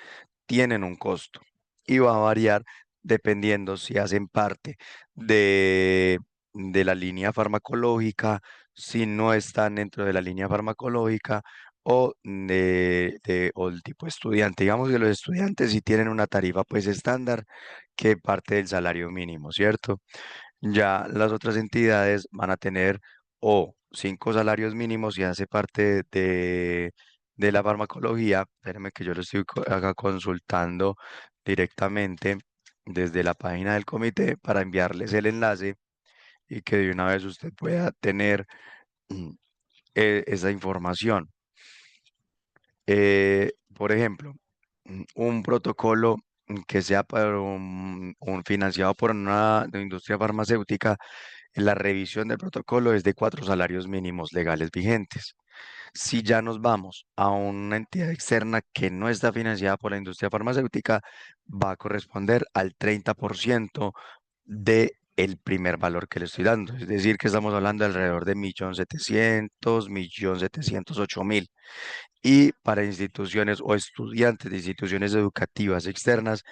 tienen un costo y va a variar dependiendo si hacen parte de, de la línea farmacológica, si no están dentro de la línea farmacológica o el tipo de estudiante. Digamos que los estudiantes sí tienen una tarifa pues estándar que parte del salario mínimo, ¿cierto? Ya las otras entidades van a tener o 5 salarios mínimos y hace parte de la farmacología. Espérenme que yo lo estoy acá consultando directamente desde la página del comité para enviarles el enlace y que de una vez usted pueda tener mm, esa información. Por ejemplo, un protocolo que sea para un financiado por una industria farmacéutica, la revisión del protocolo es de 4 salarios mínimos legales vigentes. Si ya nos vamos a una entidad externa que no está financiada por la industria farmacéutica, va a corresponder al 30% de el primer valor que le estoy dando. Es decir, que estamos hablando de alrededor de 1.700.000, 1.708.000. Y para instituciones o estudiantes de instituciones educativas externas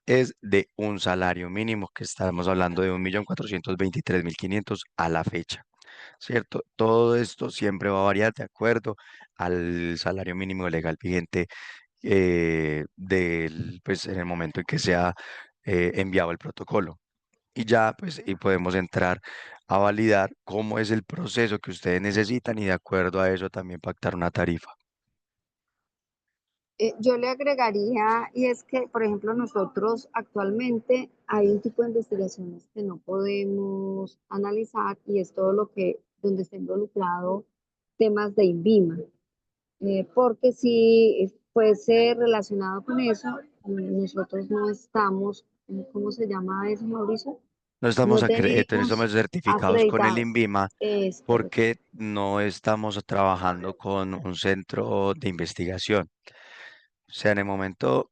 es de un salario mínimo, que estamos hablando de 1.423.500 a la fecha, ¿cierto? Todo esto siempre va a variar de acuerdo al salario mínimo legal vigente pues, en el momento en que sea enviado el protocolo. Y ya, pues, y podemos entrar a validar cómo es el proceso que ustedes necesitan y de acuerdo a eso también pactar una tarifa. Yo le agregaría, y es que, por ejemplo, nosotros actualmente hay un tipo de investigaciones que no podemos analizar y es todo lo que, donde está involucrado temas de INVIMA, porque si fuese relacionado con eso, nosotros no estamos, ¿cómo se llama eso, Mauricio? No No tenemos estamos certificados con el acreditados. INVIMA Es correcto. porque no estamos trabajando con un centro de investigación. O sea, en el momento,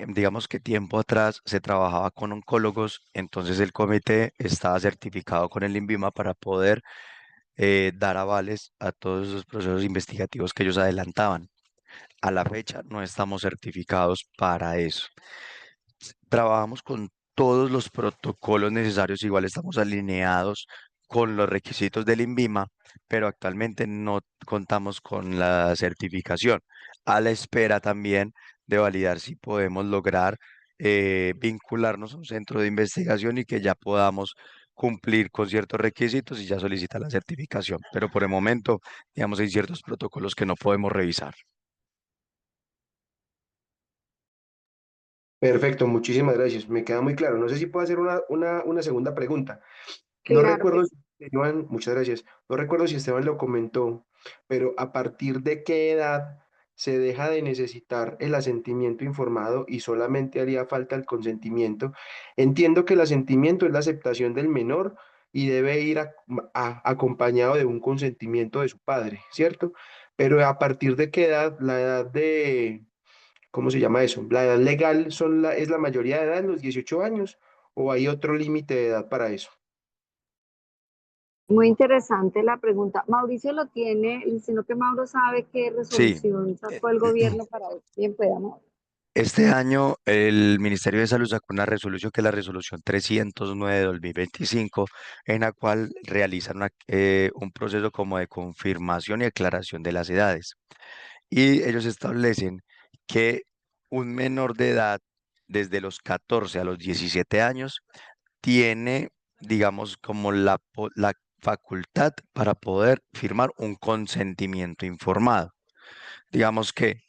digamos que tiempo atrás se trabajaba con oncólogos, entonces el comité estaba certificado con el INVIMA para poder dar avales a todos esos procesos investigativos que ellos adelantaban. A la fecha no estamos certificados para eso. Trabajamos con todos los protocolos necesarios, igual estamos alineados con los requisitos del INVIMA, pero actualmente no contamos con la certificación. A la espera también de validar si podemos lograr vincularnos a un centro de investigación y que ya podamos cumplir con ciertos requisitos y ya solicitar la certificación. Pero por el momento, digamos, hay ciertos protocolos que no podemos revisar. Perfecto, muchísimas gracias. Me queda muy claro. No sé si puedo hacer una segunda pregunta. No Claro que recuerdo sí. si Esteban, muchas gracias. No recuerdo si Esteban lo comentó, pero ¿a partir de qué edad se deja de necesitar el asentimiento informado y solamente haría falta el consentimiento? Entiendo que el asentimiento es la aceptación del menor y debe ir acompañado de un consentimiento de su padre, ¿cierto? Pero ¿a partir de qué edad, la edad de, ¿cómo se llama eso? ¿La edad legal es la mayoría de edad, los 18 años, o hay otro límite de edad para eso? Muy interesante la pregunta. Mauricio lo tiene, sino que Mauro sabe qué Sí. resolución eh, sacó el gobierno para eso. Bien, podamos. Este año el Ministerio de Salud sacó una resolución que es la resolución 309 de 2025, en la cual realizan un proceso como de confirmación y aclaración de las edades. Y ellos establecen que un menor de edad, desde los 14 a los 17 años, tiene, digamos, como la facultad para poder firmar un consentimiento informado. Digamos que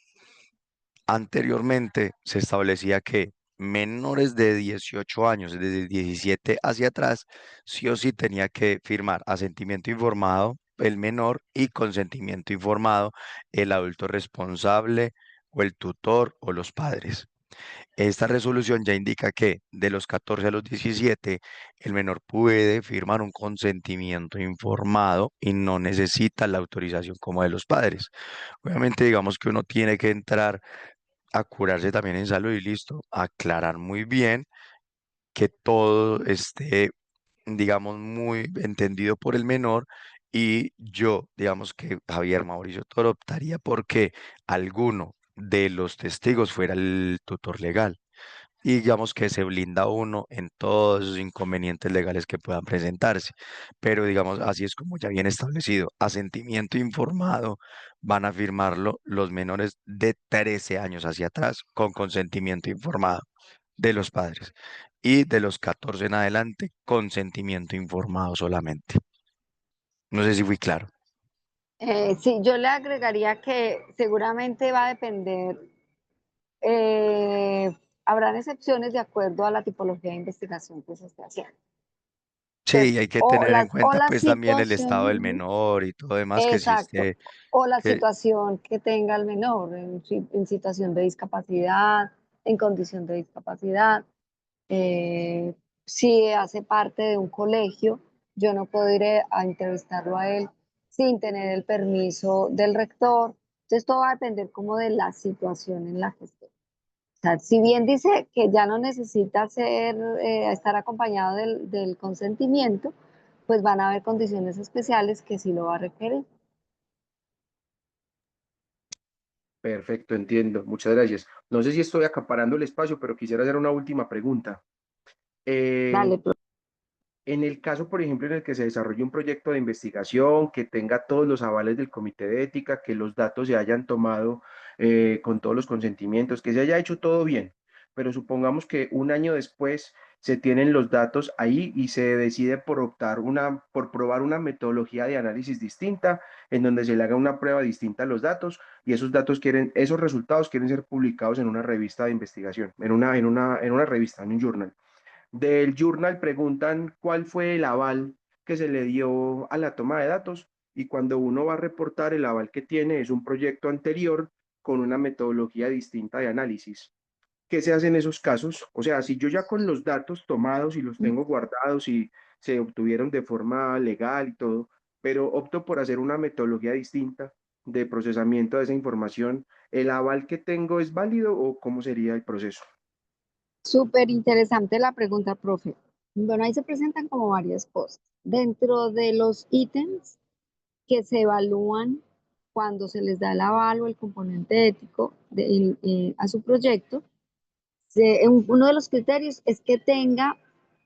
anteriormente se establecía que menores de 18 años, desde 17 hacia atrás, sí o sí tenía que firmar asentimiento informado el menor y consentimiento informado el adulto responsable o el tutor o los padres. Esta resolución ya indica que de los 14 a los 17 el menor puede firmar un consentimiento informado y no necesita la autorización como de los padres. Obviamente, digamos que uno tiene que entrar a curarse también en salud y listo, aclarar muy bien que todo esté, digamos, muy entendido por el menor y yo, digamos que Javier Mauricio Toro optaría porque alguno de los testigos fuera el tutor legal. Y digamos que se blinda uno en todos esos inconvenientes legales que puedan presentarse. Pero digamos, así es como ya viene establecido. Asentimiento informado van a firmarlo los menores de 13 años hacia atrás con consentimiento informado de los padres. Y de los 14 en adelante, consentimiento informado solamente. No sé si fui claro. Sí, yo le agregaría que seguramente va a depender, eh, habrán excepciones de acuerdo a la tipología de investigación que se esté haciendo, Sí, ¿cierto? hay que tener en O cuenta la pues también el situación, estado del ujú, menor y todo demás que exacto, existe, o la que situación que tenga el menor en situación de discapacidad, en condición de discapacidad. Eh, si hace parte de un colegio, yo no puedo ir a entrevistarlo a él sin tener el permiso del rector. Entonces, todo va a depender como de la situación en la que esté. O sea, si bien dice que ya no necesita estar acompañado del consentimiento, pues van a haber condiciones especiales que sí lo va a requerir. Perfecto, entiendo. Muchas gracias. No sé si estoy acaparando el espacio, pero quisiera hacer una última pregunta. Eh, Dale, En el caso, por ejemplo, en el que se desarrolle un proyecto de investigación, que tenga todos los avales del comité de ética, que los datos se hayan tomado con todos los consentimientos, que se haya hecho todo bien, pero supongamos que un año después se tienen los datos ahí y se decide por por probar una metodología de análisis distinta, en donde se le haga una prueba distinta a los datos y esos resultados quieren ser publicados en una revista de investigación, en una revista, en un journal. Del journal preguntan cuál fue el aval que se le dio a la toma de datos y cuando uno va a reportar el aval que tiene es un proyecto anterior con una metodología distinta de análisis. ¿Qué se hace en esos casos? O sea, si yo ya con los datos tomados y los tengo guardados y se obtuvieron de forma legal y todo, pero opto por hacer una metodología distinta de procesamiento de esa información, ¿el aval que tengo es válido o cómo sería el proceso? súper interesante la pregunta, profe. Bueno, ahí se presentan como varias cosas. Dentro de los ítems que se evalúan cuando se les da el aval o el componente ético a su proyecto, uno de los criterios es que tenga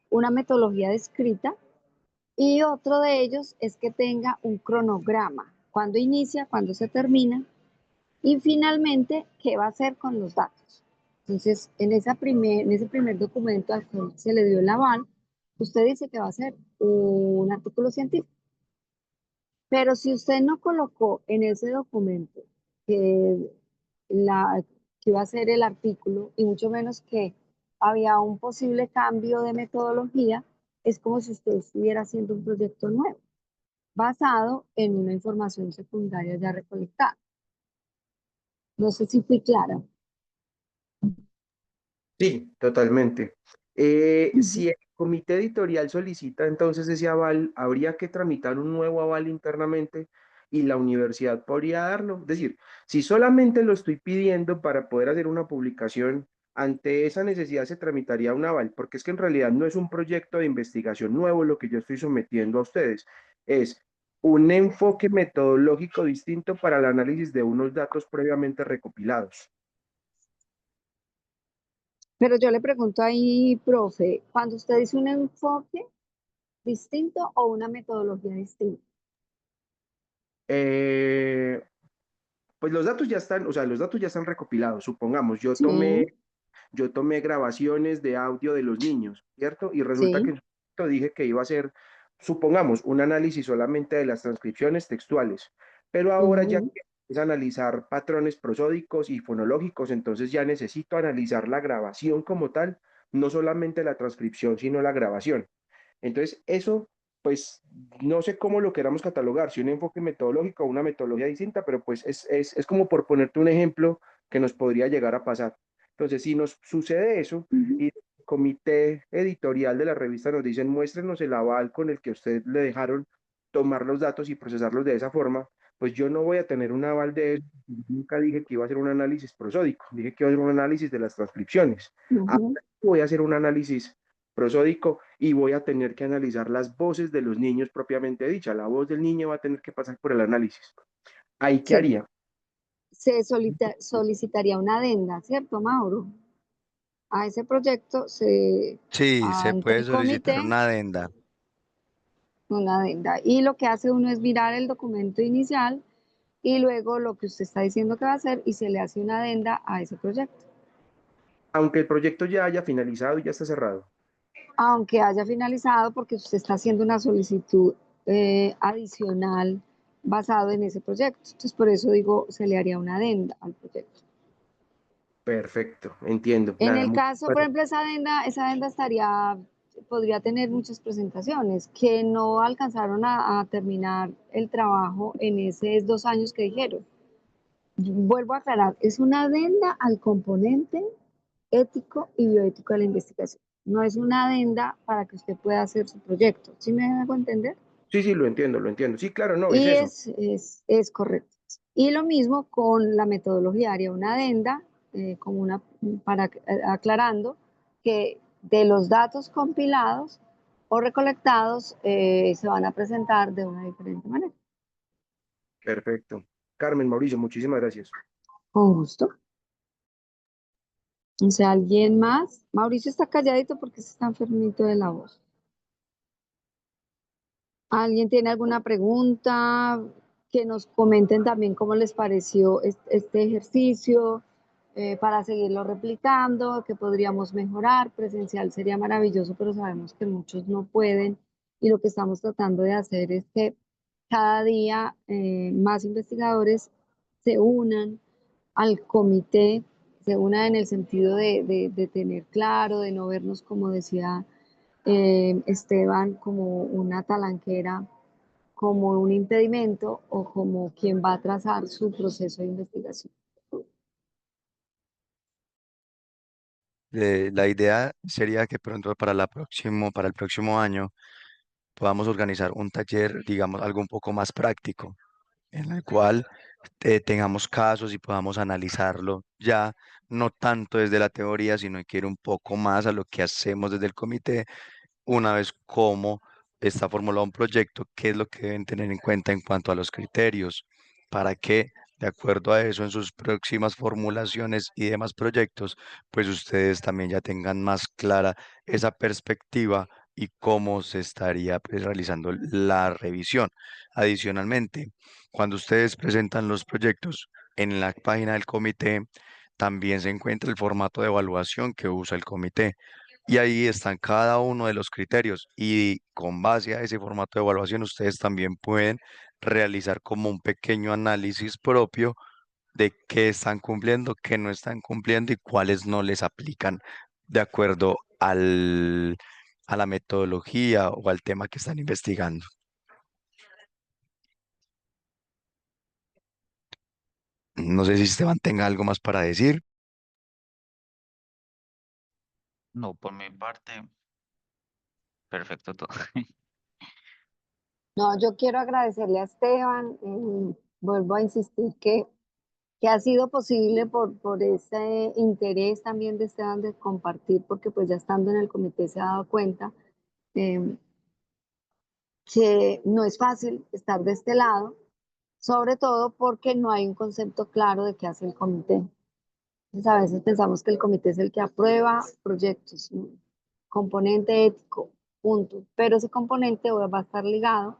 una metodología descrita y otro de ellos es que tenga un cronograma, cuándo inicia, cuándo se termina y finalmente qué va a hacer con los datos. Entonces, en ese primer documento al que se le dio el aval, usted dice que va a ser un artículo científico. Pero si usted no colocó en ese documento que, que iba a ser el artículo, y mucho menos que había un posible cambio de metodología, es como si usted estuviera haciendo un proyecto nuevo, basado en una información secundaria ya recolectada. No sé si fui clara. Sí, totalmente. Ujú. Si el comité editorial solicita entonces ese aval, habría que tramitar un nuevo aval internamente y la universidad podría darlo. Es decir, si solamente lo estoy pidiendo para poder hacer una publicación, ante esa necesidad se tramitaría un aval, porque es que en realidad no es un proyecto de investigación nuevo lo que yo estoy sometiendo a ustedes, es un enfoque metodológico distinto para el análisis de unos datos previamente recopilados. Pero yo le pregunto ahí, profe, cuando usted dice un enfoque distinto o una metodología distinta. Eh, Pues los datos ya están, o sea, los datos ya están recopilados. Supongamos, Sí, yo tomé grabaciones de audio de los niños, ¿cierto? Y resulta que sí. en su momento dije que iba a hacer, supongamos, un análisis solamente de las transcripciones textuales, pero ahora ya Ujú. que es analizar patrones prosódicos y fonológicos, entonces ya necesito analizar la grabación como tal, no solamente la transcripción, sino la grabación. Entonces, eso, pues, no sé cómo lo queramos catalogar, si un enfoque metodológico o una metodología distinta, pero pues es como por ponerte un ejemplo que nos podría llegar a pasar. Entonces, si nos sucede eso Ujú. y el comité editorial de la revista nos dicen, muéstrenos el aval con el que a usted le dejaron tomar los datos y procesarlos de esa forma, pues yo no voy a tener un aval de eso. Nunca dije que iba a hacer un análisis prosódico, dije que iba a hacer un análisis de las transcripciones. Ahora Ujú. voy a hacer un análisis prosódico y voy a tener que analizar las voces de los niños propiamente dicha. La voz del niño va a tener que pasar por el análisis. ¿Ahí qué Sí, haría? solicitaría una adenda, ¿cierto, Mauro? A ese proyecto Sí, se ante puede el solicitar comité una adenda. una adenda. Y lo que hace uno es mirar el documento inicial y luego lo que usted está diciendo que va a hacer y se le hace una adenda a ese proyecto. Aunque el proyecto ya haya finalizado y ya está cerrado. Aunque haya finalizado porque usted está haciendo una solicitud adicional basado en ese proyecto. Entonces, por eso digo, se le haría una adenda al proyecto. Perfecto, entiendo. En Nada, el muchas caso, por gracias. ejemplo, esa adenda podría tener muchas presentaciones que no alcanzaron a terminar el trabajo en esos 2 años que dijeron. Vuelvo a aclarar, es una adenda al componente ético y bioético de la investigación. No es una adenda para que usted pueda hacer su proyecto. ¿Sí me hago entender? Sí, sí, lo entiendo, lo entiendo. Sí, claro, no, es Y eso. es correcto. Y lo mismo con la metodología, haría una adenda como aclarando que de los datos compilados o recolectados se van a presentar de una diferente manera. Perfecto. Carmen, Mauricio, muchísimas gracias. Con gusto. O sea, ¿alguien más? Mauricio está calladito porque se está enfermito de la voz. ¿Alguien tiene alguna pregunta? Que nos comenten también cómo les pareció este ejercicio para seguirlo replicando, que podríamos mejorar. Presencial sería maravilloso, pero sabemos que muchos no pueden y lo que estamos tratando de hacer es que cada día más investigadores se unan al comité, se unan en el sentido de tener claro, de no vernos, como decía Esteban, como una talanquera, como un impedimento o como quien va a trazar su proceso de investigación. La idea sería que pronto para el próximo año podamos organizar un taller, digamos, algo un poco más práctico, en el cual tengamos casos y podamos analizarlo ya, no tanto desde la teoría, sino que ir un poco más a lo que hacemos desde el comité una vez cómo está formulado un proyecto, qué es lo que deben tener en cuenta en cuanto a los criterios, para que, de acuerdo a eso, en sus próximas formulaciones y demás proyectos, pues ustedes también ya tengan más clara esa perspectiva y cómo se estaría pues, realizando la revisión. Adicionalmente, cuando ustedes presentan los proyectos en la página del comité, también se encuentra el formato de evaluación que usa el comité. Y ahí están cada uno de los criterios y con base a ese formato de evaluación ustedes también pueden realizar como un pequeño análisis propio de qué están cumpliendo, qué no están cumpliendo y cuáles no les aplican de acuerdo a la metodología o al tema que están investigando. No sé si Esteban tenga algo más para decir. No, por mi parte, perfecto todo. No, yo quiero agradecerle a Esteban, vuelvo a insistir que ha sido posible por ese interés también de Esteban de compartir, porque pues ya estando en el comité se ha dado cuenta eh, que no es fácil estar de este lado, sobre todo porque no hay un concepto claro de qué hace el comité. Entonces, a veces pensamos que el comité es el que aprueba proyectos, ¿no? Componente ético, punto. Pero ese componente va a estar ligado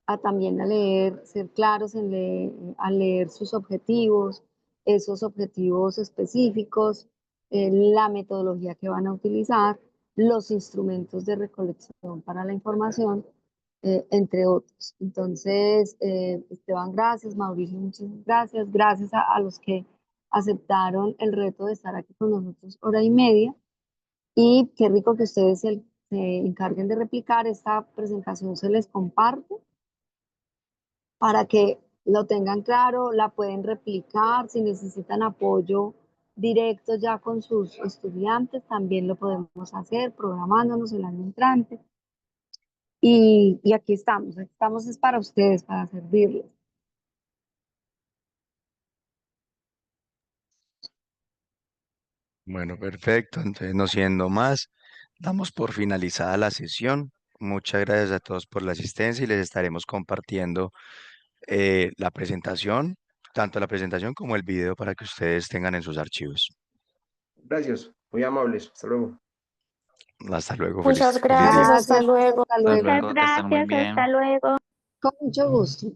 a también a leer, ser claros a leer sus objetivos, esos objetivos específicos, la metodología que van a utilizar, los instrumentos de recolección para la información, entre otros. Entonces, Esteban, gracias, Mauricio, muchas gracias, gracias a los que aceptaron el reto de estar aquí con nosotros 1 hora y media y qué rico que ustedes se encarguen de replicar esta presentación, se les comparte para que lo tengan claro, la pueden replicar, si necesitan apoyo directo ya con sus estudiantes, también lo podemos hacer programándonos el año entrante. Y aquí estamos es para ustedes, para servirles. Bueno, perfecto. Entonces, no siendo más, damos por finalizada la sesión. Muchas gracias a todos por la asistencia y les estaremos compartiendo la presentación tanto la presentación como el video para que ustedes tengan en sus archivos. Gracias, muy amables. Hasta luego. Hasta luego, Muchas feliz día. gracias, hasta Gracias, luego. hasta Hasta luego. luego, que estén muy bien. Con mucho gusto.